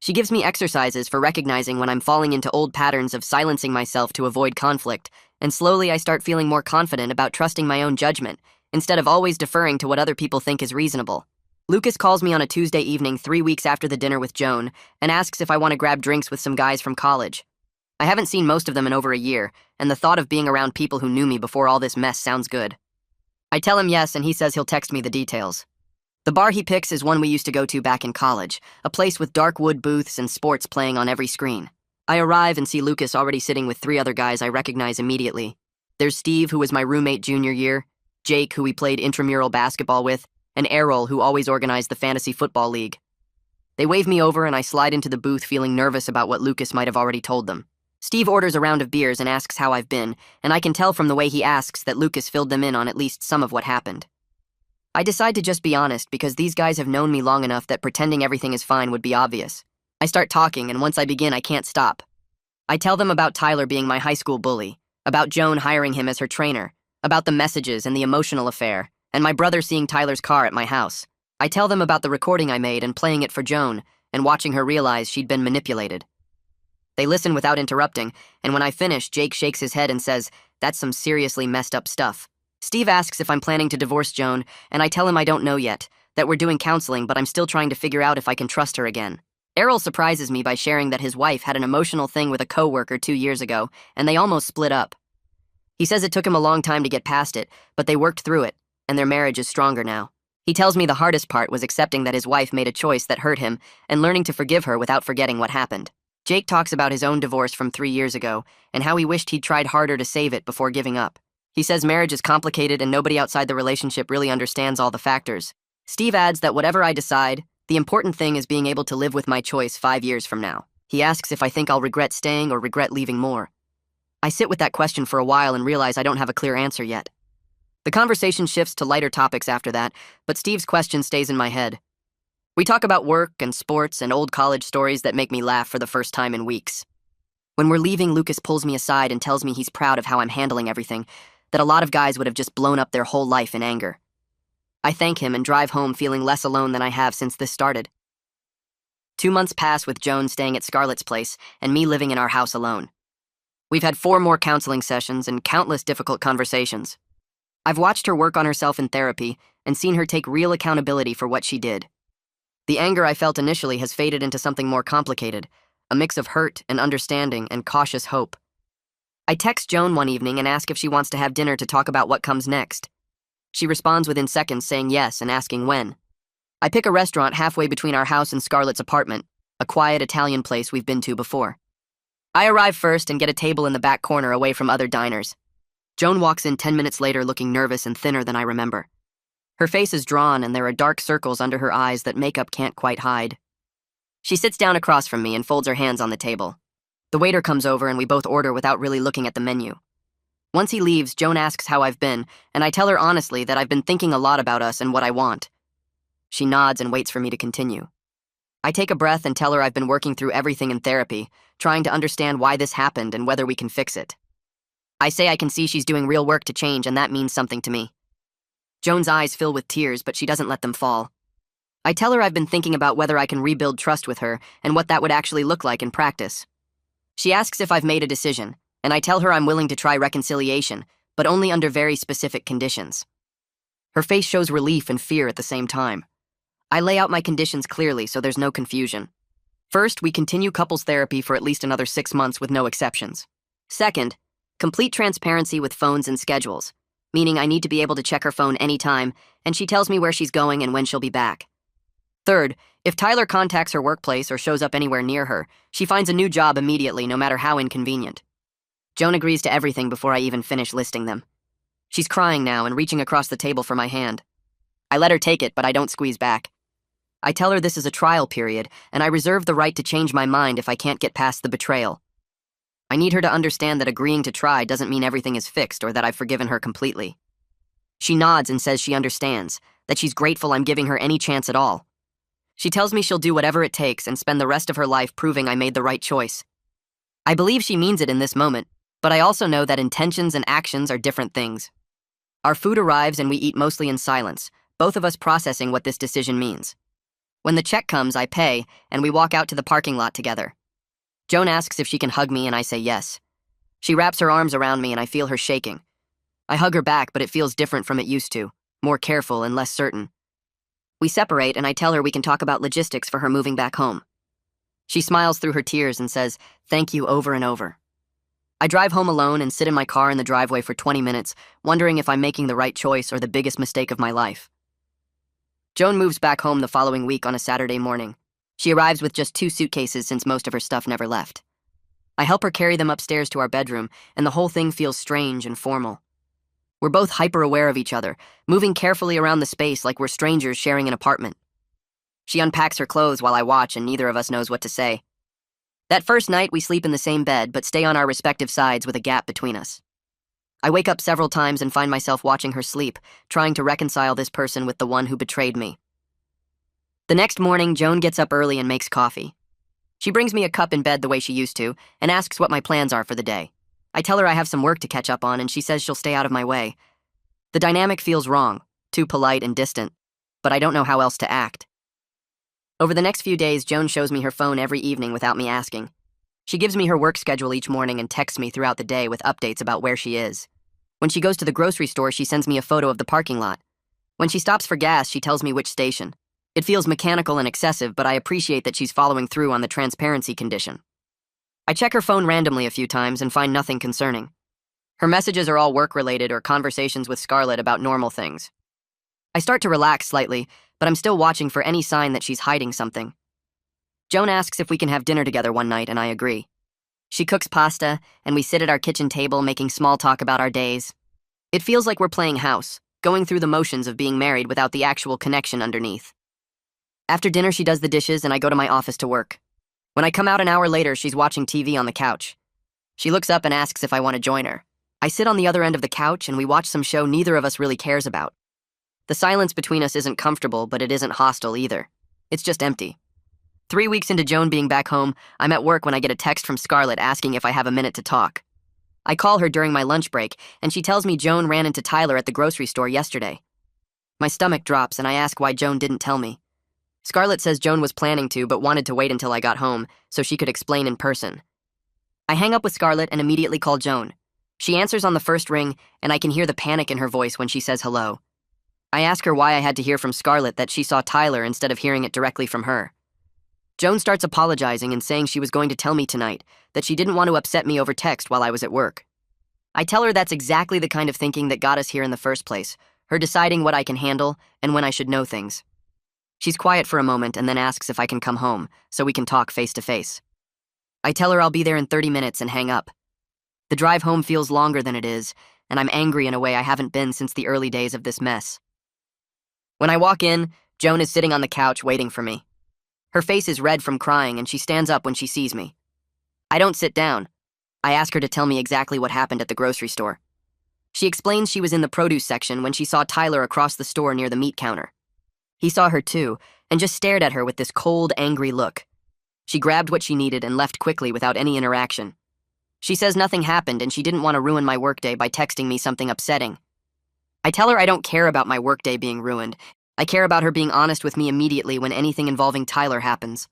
She gives me exercises for recognizing when I'm falling into old patterns of silencing myself to avoid conflict, and slowly I start feeling more confident about trusting my own judgment instead of always deferring to what other people think is reasonable. Lucas calls me on a Tuesday evening 3 weeks after the dinner with Joan and asks if I want to grab drinks with some guys from college. I haven't seen most of them in over a year, and the thought of being around people who knew me before all this mess sounds good. I tell him yes, and he says he'll text me the details. The bar he picks is one we used to go to back in college, a place with dark wood booths and sports playing on every screen. I arrive and see Lucas already sitting with 3 other guys I recognize immediately. There's Steve, who was my roommate junior year, Jake, who we played intramural basketball with, and Errol, who always organized the fantasy football league. They wave me over and I slide into the booth feeling nervous about what Lucas might have already told them. Steve orders a round of beers and asks how I've been, and I can tell from the way he asks that Lucas filled them in on at least some of what happened. I decide to just be honest because these guys have known me long enough that pretending everything is fine would be obvious. I start talking, and once I begin, I can't stop. I tell them about Tyler being my high school bully, about Joan hiring him as her trainer, about the messages and the emotional affair, and my brother seeing Tyler's car at my house. I tell them about the recording I made and playing it for Joan, and watching her realize she'd been manipulated. They listen without interrupting, and when I finish, Jake shakes his head and says, "That's some seriously messed up stuff." Steve asks if I'm planning to divorce Joan, and I tell him I don't know yet, that we're doing counseling, but I'm still trying to figure out if I can trust her again. Errol surprises me by sharing that his wife had an emotional thing with a coworker 2 years ago, and they almost split up. He says it took him a long time to get past it, but they worked through it, and their marriage is stronger now. He tells me the hardest part was accepting that his wife made a choice that hurt him and learning to forgive her without forgetting what happened. Jake talks about his own divorce from 3 years ago and how he wished he'd tried harder to save it before giving up. He says marriage is complicated and nobody outside the relationship really understands all the factors. Steve adds that whatever I decide, the important thing is being able to live with my choice 5 years from now. He asks if I think I'll regret staying or regret leaving more. I sit with that question for a while and realize I don't have a clear answer yet. The conversation shifts to lighter topics after that, but Steve's question stays in my head. We talk about work and sports and old college stories that make me laugh for the first time in weeks. When we're leaving, Lucas pulls me aside and tells me he's proud of how I'm handling everything, that a lot of guys would have just blown up their whole life in anger. I thank him and drive home feeling less alone than I have since this started. 2 months pass with Joan staying at Scarlett's place and me living in our house alone. We've had 4 more counseling sessions and countless difficult conversations. I've watched her work on herself in therapy and seen her take real accountability for what she did. The anger I felt initially has faded into something more complicated, a mix of hurt and understanding and cautious hope. I text Joan one evening and ask if she wants to have dinner to talk about what comes next. She responds within seconds saying yes and asking when. I pick a restaurant halfway between our house and Scarlett's apartment, a quiet Italian place we've been to before. I arrive first and get a table in the back corner away from other diners. Joan walks in 10 minutes later looking nervous and thinner than I remember. Her face is drawn and there are dark circles under her eyes that makeup can't quite hide. She sits down across from me and folds her hands on the table. The waiter comes over and we both order without really looking at the menu. Once he leaves, Joan asks how I've been, and I tell her honestly that I've been thinking a lot about us and what I want. She nods and waits for me to continue. I take a breath and tell her I've been working through everything in therapy, trying to understand why this happened and whether we can fix it. I say I can see she's doing real work to change, and that means something to me. Joan's eyes fill with tears, but she doesn't let them fall. I tell her I've been thinking about whether I can rebuild trust with her and what that would actually look like in practice. She asks if I've made a decision, and I tell her I'm willing to try reconciliation, but only under very specific conditions. Her face shows relief and fear at the same time. I lay out my conditions clearly so there's no confusion. First, we continue couples therapy for at least another 6 months with no exceptions. Second, complete transparency with phones and schedules, meaning I need to be able to check her phone anytime, and she tells me where she's going and when she'll be back. Third, if Tyler contacts her workplace or shows up anywhere near her, she finds a new job immediately, no matter how inconvenient. Joan agrees to everything before I even finish listing them. She's crying now and reaching across the table for my hand. I let her take it, but I don't squeeze back. I tell her this is a trial period, and I reserve the right to change my mind if I can't get past the betrayal. I need her to understand that agreeing to try doesn't mean everything is fixed or that I've forgiven her completely. She nods and says she understands, that she's grateful I'm giving her any chance at all. She tells me she'll do whatever it takes and spend the rest of her life proving I made the right choice. I believe she means it in this moment, but I also know that intentions and actions are different things. Our food arrives and we eat mostly in silence, both of us processing what this decision means. When the check comes, I pay, and we walk out to the parking lot together. Joan asks if she can hug me, and I say yes. She wraps her arms around me, and I feel her shaking. I hug her back, but it feels different from it used to, more careful and less certain. We separate, and I tell her we can talk about logistics for her moving back home. She smiles through her tears and says, "Thank you," over and over. I drive home alone and sit in my car in the driveway for 20 minutes, wondering if I'm making the right choice or the biggest mistake of my life. Joan moves back home the following week on a Saturday morning. She arrives with just 2 suitcases since most of her stuff never left. I help her carry them upstairs to our bedroom, and the whole thing feels strange and formal. We're both hyper-aware of each other, moving carefully around the space like we're strangers sharing an apartment. She unpacks her clothes while I watch, and neither of us knows what to say. That first night, we sleep in the same bed, but stay on our respective sides with a gap between us. I wake up several times and find myself watching her sleep, trying to reconcile this person with the one who betrayed me. The next morning, Joan gets up early and makes coffee. She brings me a cup in bed the way she used to, and asks what my plans are for the day. I tell her I have some work to catch up on, and she says she'll stay out of my way. The dynamic feels wrong, too polite and distant, but I don't know how else to act. Over the next few days, Joan shows me her phone every evening without me asking. She gives me her work schedule each morning and texts me throughout the day with updates about where she is. When she goes to the grocery store, she sends me a photo of the parking lot. When she stops for gas, she tells me which station. It feels mechanical and excessive, but I appreciate that she's following through on the transparency condition. I check her phone randomly a few times and find nothing concerning. Her messages are all work-related or conversations with Scarlett about normal things. I start to relax slightly, but I'm still watching for any sign that she's hiding something. Joan asks if we can have dinner together one night, and I agree. She cooks pasta, and we sit at our kitchen table making small talk about our days. It feels like we're playing house, going through the motions of being married without the actual connection underneath. After dinner, she does the dishes, and I go to my office to work. When I come out an hour later, she's watching TV on the couch. She looks up and asks if I want to join her. I sit on the other end of the couch, and we watch some show neither of us really cares about. The silence between us isn't comfortable, but it isn't hostile either. It's just empty. 3 weeks into Joan being back home, I'm at work when I get a text from Scarlett asking if I have a minute to talk. I call her during my lunch break, and she tells me Joan ran into Tyler at the grocery store yesterday. My stomach drops, and I ask why Joan didn't tell me. Scarlett says Joan was planning to, but wanted to wait until I got home, so she could explain in person. I hang up with Scarlett and immediately call Joan. She answers on the first ring, and I can hear the panic in her voice when she says hello. I ask her why I had to hear from Scarlett that she saw Tyler instead of hearing it directly from her. Joan starts apologizing and saying she was going to tell me tonight, that she didn't want to upset me over text while I was at work. I tell her that's exactly the kind of thinking that got us here in the first place, her deciding what I can handle and when I should know things. She's quiet for a moment and then asks if I can come home, so we can talk face to face. I tell her I'll be there in 30 minutes and hang up. The drive home feels longer than it is, and I'm angry in a way I haven't been since the early days of this mess. When I walk in, Joan is sitting on the couch waiting for me. Her face is red from crying, and she stands up when she sees me. I don't sit down. I ask her to tell me exactly what happened at the grocery store. She explains she was in the produce section when she saw Tyler across the store near the meat counter. He saw her too, and just stared at her with this cold, angry look. She grabbed what she needed and left quickly without any interaction. She says nothing happened and she didn't want to ruin my workday by texting me something upsetting. I tell her I don't care about my workday being ruined. I care about her being honest with me immediately when anything involving Tyler happens.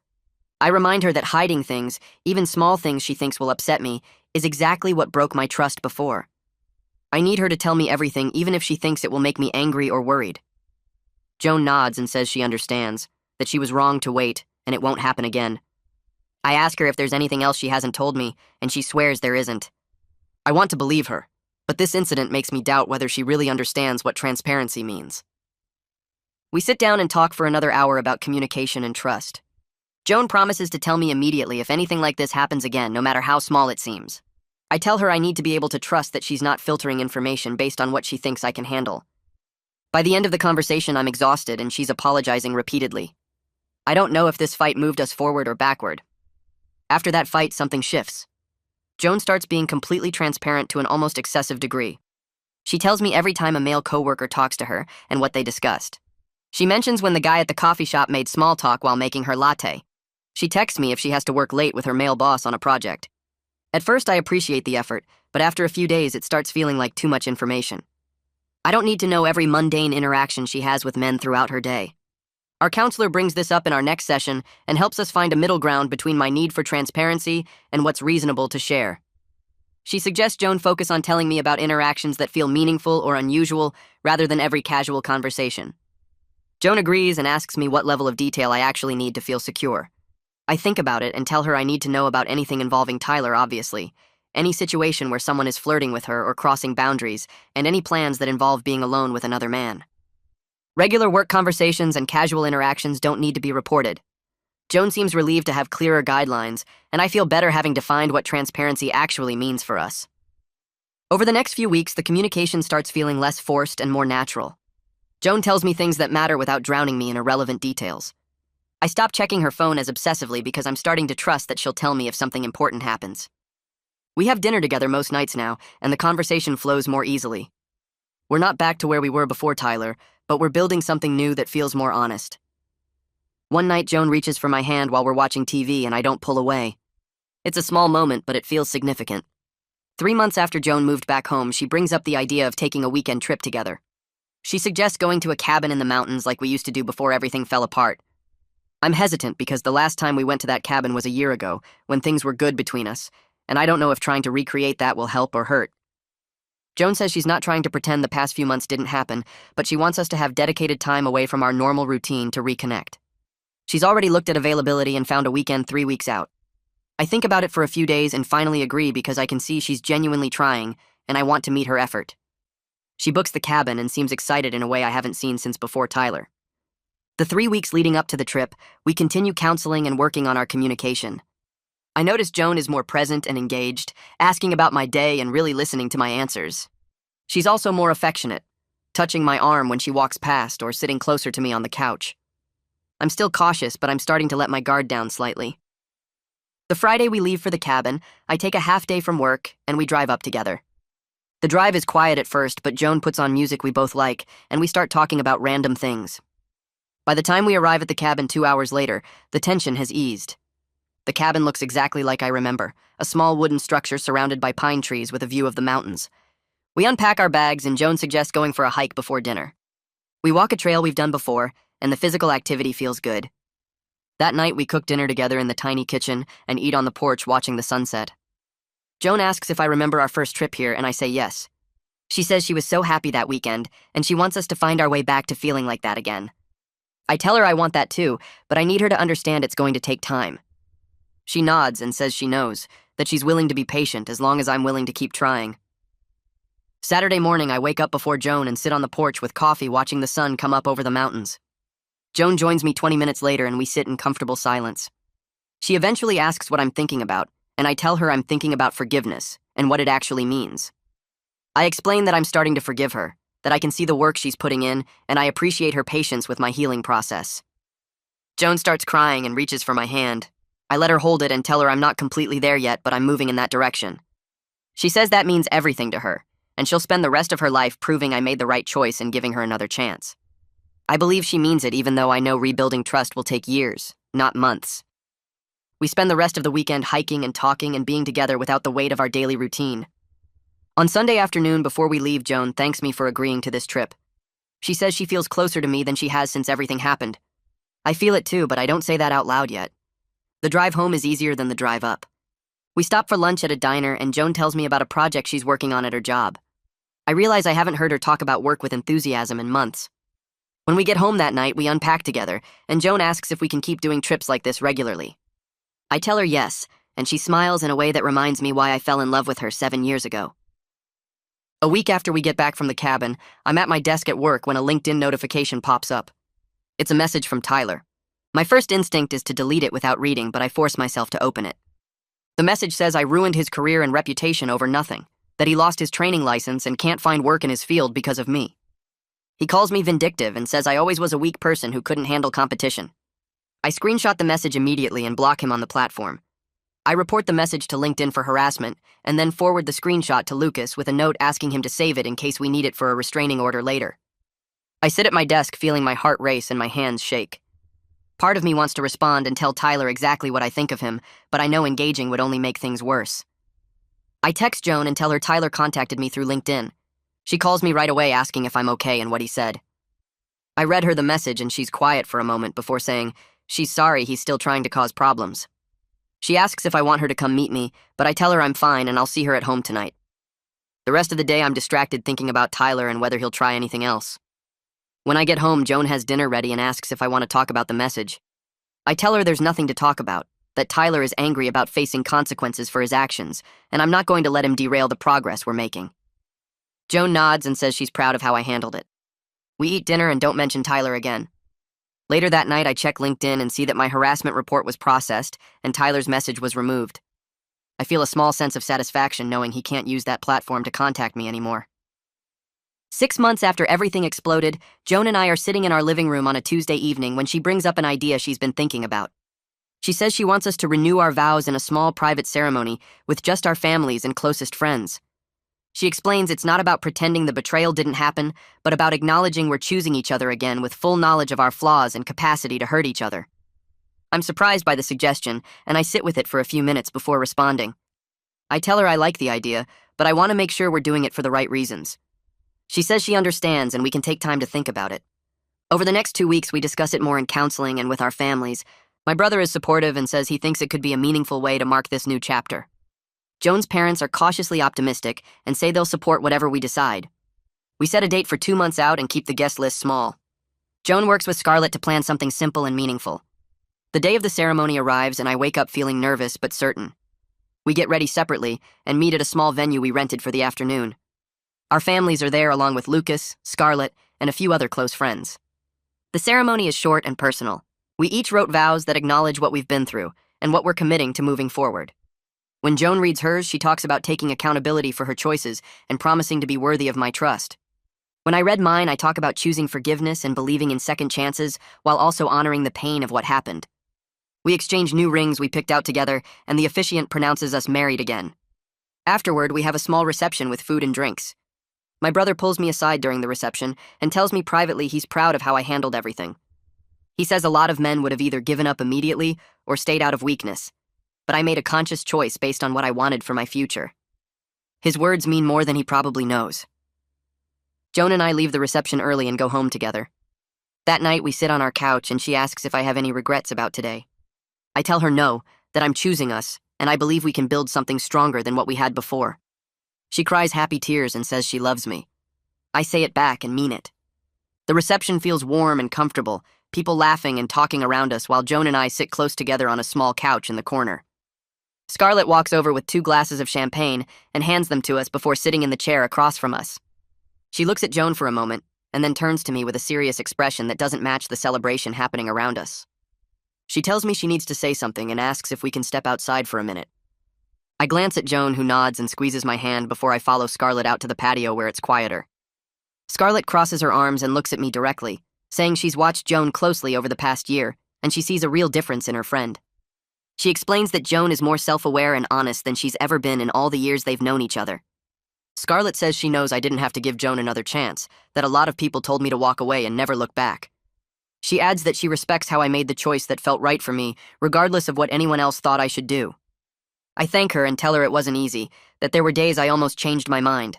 I remind her that hiding things, even small things she thinks will upset me, is exactly what broke my trust before. I need her to tell me everything, even if she thinks it will make me angry or worried. Joan nods and says she understands, that she was wrong to wait, and it won't happen again. I ask her if there's anything else she hasn't told me, and she swears there isn't. I want to believe her, but this incident makes me doubt whether she really understands what transparency means. We sit down and talk for another hour about communication and trust. Joan promises to tell me immediately if anything like this happens again, no matter how small it seems. I tell her I need to be able to trust that she's not filtering information based on what she thinks I can handle. By the end of the conversation, I'm exhausted and she's apologizing repeatedly. I don't know if this fight moved us forward or backward. After that fight, something shifts. Joan starts being completely transparent to an almost excessive degree. She tells me every time a male coworker talks to her and what they discussed. She mentions when the guy at the coffee shop made small talk while making her latte. She texts me if she has to work late with her male boss on a project. At first, I appreciate the effort, but after a few days, it starts feeling like too much information. I don't need to know every mundane interaction she has with men throughout her day. Our counselor brings this up in our next session and helps us find a middle ground between my need for transparency and what's reasonable to share. She suggests Joan focus on telling me about interactions that feel meaningful or unusual rather than every casual conversation. Joan agrees and asks me what level of detail I actually need to feel secure. I think about it and tell her I need to know about anything involving Tyler, obviously, any situation where someone is flirting with her or crossing boundaries, and any plans that involve being alone with another man. Regular work conversations and casual interactions don't need to be reported. Joan seems relieved to have clearer guidelines, and I feel better having defined what transparency actually means for us. Over the next few weeks, the communication starts feeling less forced and more natural. Joan tells me things that matter without drowning me in irrelevant details. I stop checking her phone as obsessively because I'm starting to trust that she'll tell me if something important happens. We have dinner together most nights now, and the conversation flows more easily. We're not back to where we were before Tyler, but we're building something new that feels more honest. One night, Joan reaches for my hand while we're watching TV, and I don't pull away. It's a small moment, but it feels significant. 3 months after Joan moved back home, she brings up the idea of taking a weekend trip together. She suggests going to a cabin in the mountains like we used to do before everything fell apart. I'm hesitant because the last time we went to that cabin was a year ago, when things were good between us, and I don't know if trying to recreate that will help or hurt. Joan says she's not trying to pretend the past few months didn't happen, but she wants us to have dedicated time away from our normal routine to reconnect. She's already looked at availability and found a weekend 3 weeks out. I think about it for a few days and finally agree because I can see she's genuinely trying, and I want to meet her effort. She books the cabin and seems excited in a way I haven't seen since before Tyler. The 3 weeks leading up to the trip, we continue counseling and working on our communication. I notice Joan is more present and engaged, asking about my day and really listening to my answers. She's also more affectionate, touching my arm when she walks past or sitting closer to me on the couch. I'm still cautious, but I'm starting to let my guard down slightly. The Friday we leave for the cabin, I take a half day from work and we drive up together. The drive is quiet at first, but Joan puts on music we both like, and we start talking about random things. By the time we arrive at the cabin 2 hours later, the tension has eased. The cabin looks exactly like I remember, a small wooden structure surrounded by pine trees with a view of the mountains. We unpack our bags and Joan suggests going for a hike before dinner. We walk a trail we've done before, and the physical activity feels good. That night we cook dinner together in the tiny kitchen and eat on the porch watching the sunset. Joan asks if I remember our first trip here, and I say yes. She says she was so happy that weekend, and she wants us to find our way back to feeling like that again. I tell her I want that too, but I need her to understand it's going to take time. She nods and says she knows, that she's willing to be patient as long as I'm willing to keep trying. Saturday morning, I wake up before Joan and sit on the porch with coffee watching the sun come up over the mountains. Joan joins me 20 minutes later and we sit in comfortable silence. She eventually asks what I'm thinking about, and I tell her I'm thinking about forgiveness and what it actually means. I explain that I'm starting to forgive her, that I can see the work she's putting in, and I appreciate her patience with my healing process. Joan starts crying and reaches for my hand. I let her hold it and tell her I'm not completely there yet, but I'm moving in that direction. She says that means everything to her, and she'll spend the rest of her life proving I made the right choice and giving her another chance. I believe she means it, even though I know rebuilding trust will take years, not months. We spend the rest of the weekend hiking and talking and being together without the weight of our daily routine. On Sunday afternoon, before we leave, Joan thanks me for agreeing to this trip. She says she feels closer to me than she has since everything happened. I feel it too, but I don't say that out loud yet. The drive home is easier than the drive up. We stop for lunch at a diner, and Joan tells me about a project she's working on at her job. I realize I haven't heard her talk about work with enthusiasm in months. When we get home that night, we unpack together, and Joan asks if we can keep doing trips like this regularly. I tell her yes, and she smiles in a way that reminds me why I fell in love with her 7 years ago. A week after we get back from the cabin, I'm at my desk at work when a LinkedIn notification pops up. It's a message from Tyler. My first instinct is to delete it without reading, but I force myself to open it. The message says I ruined his career and reputation over nothing, that he lost his training license and can't find work in his field because of me. He calls me vindictive and says I always was a weak person who couldn't handle competition. I screenshot the message immediately and block him on the platform. I report the message to LinkedIn for harassment and then forward the screenshot to Lucas with a note asking him to save it in case we need it for a restraining order later. I sit at my desk feeling my heart race and my hands shake. Part of me wants to respond and tell Tyler exactly what I think of him, but I know engaging would only make things worse. I text Joan and tell her Tyler contacted me through LinkedIn. She calls me right away asking if I'm okay and what he said. I read her the message and she's quiet for a moment before saying she's sorry he's still trying to cause problems. She asks if I want her to come meet me, but I tell her I'm fine and I'll see her at home tonight. The rest of the day I'm distracted thinking about Tyler and whether he'll try anything else. When I get home, Joan has dinner ready and asks if I want to talk about the message. I tell her there's nothing to talk about, that Tyler is angry about facing consequences for his actions, and I'm not going to let him derail the progress we're making. Joan nods and says she's proud of how I handled it. We eat dinner and don't mention Tyler again. Later that night, I check LinkedIn and see that my harassment report was processed and Tyler's message was removed. I feel a small sense of satisfaction knowing he can't use that platform to contact me anymore. 6 months after everything exploded, Joan and I are sitting in our living room on a Tuesday evening when she brings up an idea she's been thinking about. She says she wants us to renew our vows in a small private ceremony with just our families and closest friends. She explains it's not about pretending the betrayal didn't happen, but about acknowledging we're choosing each other again with full knowledge of our flaws and capacity to hurt each other. I'm surprised by the suggestion, and I sit with it for a few minutes before responding. I tell her I like the idea, but I want to make sure we're doing it for the right reasons. She says she understands and we can take time to think about it. Over the next 2 weeks, we discuss it more in counseling and with our families. My brother is supportive and says he thinks it could be a meaningful way to mark this new chapter. Joan's parents are cautiously optimistic and say they'll support whatever we decide. We set a date for 2 months out and keep the guest list small. Joan works with Scarlett to plan something simple and meaningful. The day of the ceremony arrives and I wake up feeling nervous but certain. We get ready separately and meet at a small venue we rented for the afternoon. Our families are there along with Lucas, Scarlett, and a few other close friends. The ceremony is short and personal. We each wrote vows that acknowledge what we've been through and what we're committing to moving forward. When Joan reads hers, she talks about taking accountability for her choices and promising to be worthy of my trust. When I read mine, I talk about choosing forgiveness and believing in second chances while also honoring the pain of what happened. We exchange new rings we picked out together, and the officiant pronounces us married again. Afterward, we have a small reception with food and drinks. My brother pulls me aside during the reception and tells me privately he's proud of how I handled everything. He says a lot of men would have either given up immediately or stayed out of weakness, but I made a conscious choice based on what I wanted for my future. His words mean more than he probably knows. Joan and I leave the reception early and go home together. That night, we sit on our couch and she asks if I have any regrets about today. I tell her no, that I'm choosing us, and I believe we can build something stronger than what we had before. She cries happy tears and says she loves me. I say it back and mean it. The reception feels warm and comfortable, people laughing and talking around us while Joan and I sit close together on a small couch in the corner. Scarlett walks over with 2 glasses of champagne and hands them to us before sitting in the chair across from us. She looks at Joan for a moment and then turns to me with a serious expression that doesn't match the celebration happening around us. She tells me she needs to say something and asks if we can step outside for a minute. I glance at Joan, who nods and squeezes my hand before I follow Scarlett out to the patio where it's quieter. Scarlett crosses her arms and looks at me directly, saying she's watched Joan closely over the past year, and she sees a real difference in her friend. She explains that Joan is more self-aware and honest than she's ever been in all the years they've known each other. Scarlett says she knows I didn't have to give Joan another chance, that a lot of people told me to walk away and never look back, She adds that she respects how I made the choice that felt right for me, regardless of what anyone else thought I should do. I thank her and tell her it wasn't easy, that there were days I almost changed my mind.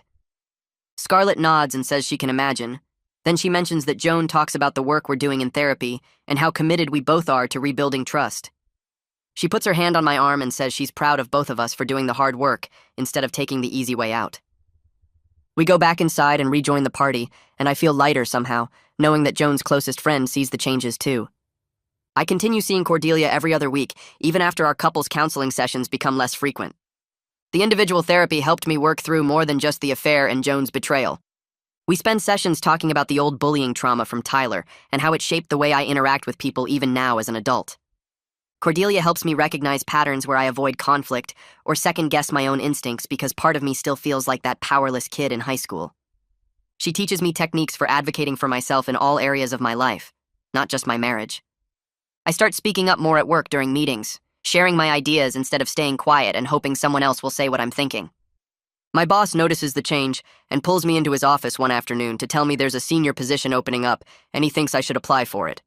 Scarlett nods and says she can imagine. Then she mentions that Joan talks about the work we're doing in therapy and how committed we both are to rebuilding trust. She puts her hand on my arm and says she's proud of both of us for doing the hard work instead of taking the easy way out. We go back inside and rejoin the party, and I feel lighter somehow, knowing that Joan's closest friend sees the changes too. I continue seeing Cordelia every other week, even after our couples counseling sessions become less frequent. The individual therapy helped me work through more than just the affair and Joan's betrayal. We spend sessions talking about the old bullying trauma from Tyler and how it shaped the way I interact with people even now as an adult. Cordelia helps me recognize patterns where I avoid conflict or second-guess my own instincts because part of me still feels like that powerless kid in high school. She teaches me techniques for advocating for myself in all areas of my life, not just my marriage. I start speaking up more at work during meetings, sharing my ideas instead of staying quiet and hoping someone else will say what I'm thinking. My boss notices the change and pulls me into his office one afternoon to tell me there's a senior position opening up and he thinks I should apply for it.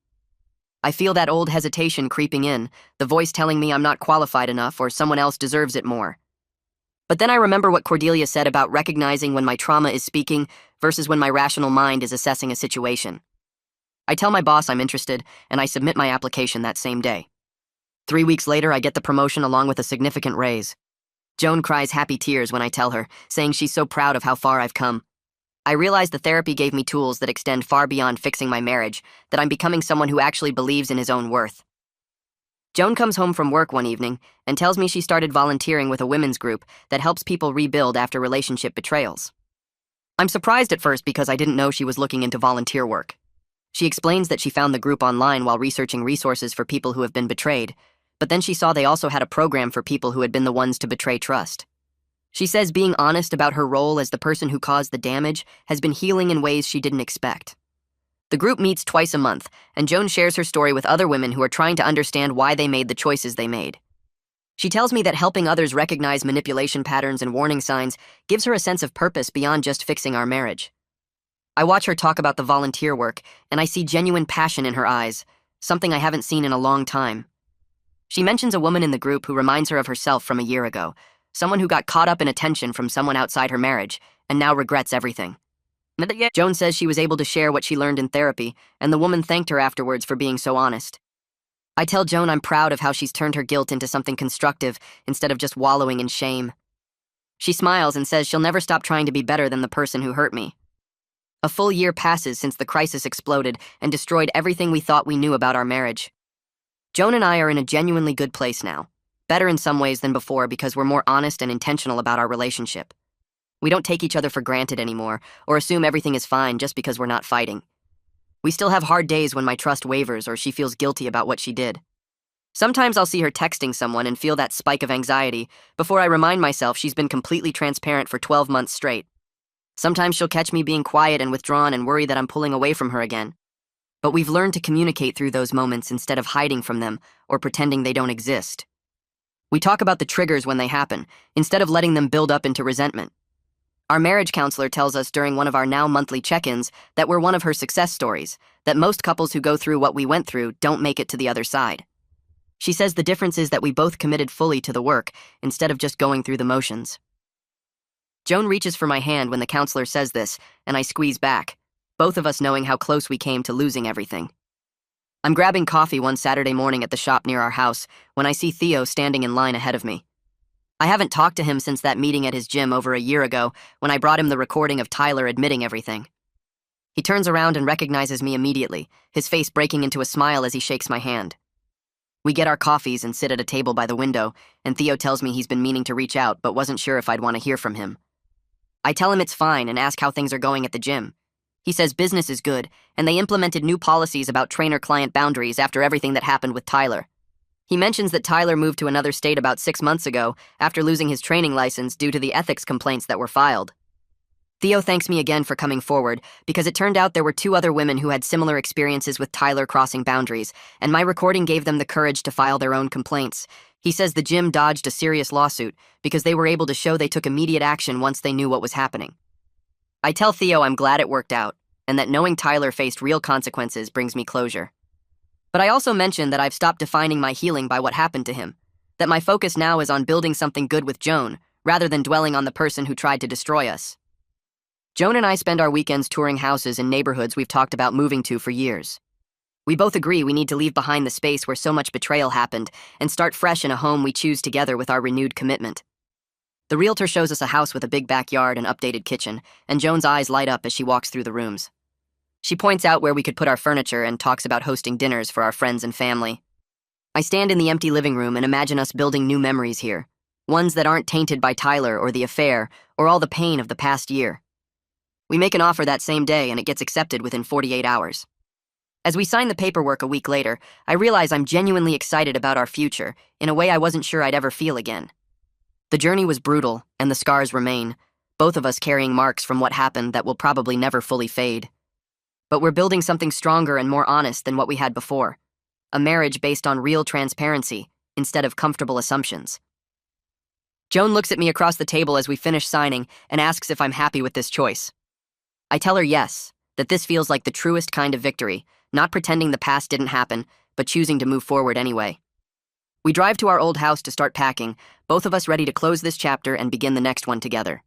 I feel that old hesitation creeping in, the voice telling me I'm not qualified enough or someone else deserves it more. But then I remember what Cordelia said about recognizing when my trauma is speaking versus when my rational mind is assessing a situation. I tell my boss I'm interested, and I submit my application that same day. 3 weeks later, I get the promotion along with a significant raise. Joan cries happy tears when I tell her, saying she's so proud of how far I've come. I realize the therapy gave me tools that extend far beyond fixing my marriage, that I'm becoming someone who actually believes in his own worth. Joan comes home from work one evening and tells me she started volunteering with a women's group that helps people rebuild after relationship betrayals. I'm surprised at first because I didn't know she was looking into volunteer work. She explains that she found the group online while researching resources for people who have been betrayed, but then she saw they also had a program for people who had been the ones to betray trust. She says being honest about her role as the person who caused the damage has been healing in ways she didn't expect. The group meets twice a month, and Joan shares her story with other women who are trying to understand why they made the choices they made. She tells me that helping others recognize manipulation patterns and warning signs gives her a sense of purpose beyond just fixing our marriage. I watch her talk about the volunteer work, and I see genuine passion in her eyes, something I haven't seen in a long time. She mentions a woman in the group who reminds her of herself from a year ago, someone who got caught up in attention from someone outside her marriage, and now regrets everything. Joan says she was able to share what she learned in therapy, and the woman thanked her afterwards for being so honest. I tell Joan I'm proud of how she's turned her guilt into something constructive instead of just wallowing in shame. She smiles and says she'll never stop trying to be better than the person who hurt me. A full year passes since the crisis exploded and destroyed everything we thought we knew about our marriage. Joan and I are in a genuinely good place now, better in some ways than before because we're more honest and intentional about our relationship. We don't take each other for granted anymore or assume everything is fine just because we're not fighting. We still have hard days when my trust wavers or she feels guilty about what she did. Sometimes I'll see her texting someone and feel that spike of anxiety before I remind myself she's been completely transparent for 12 months straight. Sometimes she'll catch me being quiet and withdrawn and worry that I'm pulling away from her again. But we've learned to communicate through those moments instead of hiding from them or pretending they don't exist. We talk about the triggers when they happen, instead of letting them build up into resentment. Our marriage counselor tells us during one of our now monthly check-ins that we're one of her success stories, that most couples who go through what we went through don't make it to the other side. She says the difference is that we both committed fully to the work instead of just going through the motions. Joan reaches for my hand when the counselor says this, and I squeeze back, both of us knowing how close we came to losing everything. I'm grabbing coffee one Saturday morning at the shop near our house when I see Theo standing in line ahead of me. I haven't talked to him since that meeting at his gym over a year ago when I brought him the recording of Tyler admitting everything. He turns around and recognizes me immediately, his face breaking into a smile as he shakes my hand. We get our coffees and sit at a table by the window, and Theo tells me he's been meaning to reach out but wasn't sure if I'd want to hear from him. I tell him it's fine and ask how things are going at the gym. He says business is good, and they implemented new policies about trainer-client boundaries after everything that happened with Tyler. He mentions that Tyler moved to another state about 6 months ago after losing his training license due to the ethics complaints that were filed. Theo thanks me again for coming forward because it turned out there were 2 other women who had similar experiences with Tyler crossing boundaries, and my recording gave them the courage to file their own complaints. He says the gym dodged a serious lawsuit because they were able to show they took immediate action once they knew what was happening. I tell Theo I'm glad it worked out, and that knowing Tyler faced real consequences brings me closure. But I also mentioned that I've stopped defining my healing by what happened to him, that my focus now is on building something good with Joan, rather than dwelling on the person who tried to destroy us. Joan and I spend our weekends touring houses in neighborhoods we've talked about moving to for years. We both agree we need to leave behind the space where so much betrayal happened and start fresh in a home we choose together with our renewed commitment. The realtor shows us a house with a big backyard and updated kitchen, and Joan's eyes light up as she walks through the rooms. She points out where we could put our furniture and talks about hosting dinners for our friends and family. I stand in the empty living room and imagine us building new memories here, ones that aren't tainted by Tyler or the affair or all the pain of the past year. We make an offer that same day and it gets accepted within 48 hours. As we sign the paperwork a week later, I realize I'm genuinely excited about our future in a way I wasn't sure I'd ever feel again. The journey was brutal, and the scars remain, both of us carrying marks from what happened that will probably never fully fade. But we're building something stronger and more honest than what we had before, a marriage based on real transparency instead of comfortable assumptions. Joan looks at me across the table as we finish signing and asks if I'm happy with this choice. I tell her yes, that this feels like the truest kind of victory, not pretending the past didn't happen, but choosing to move forward anyway. We drive to our old house to start packing, both of us ready to close this chapter and begin the next one together.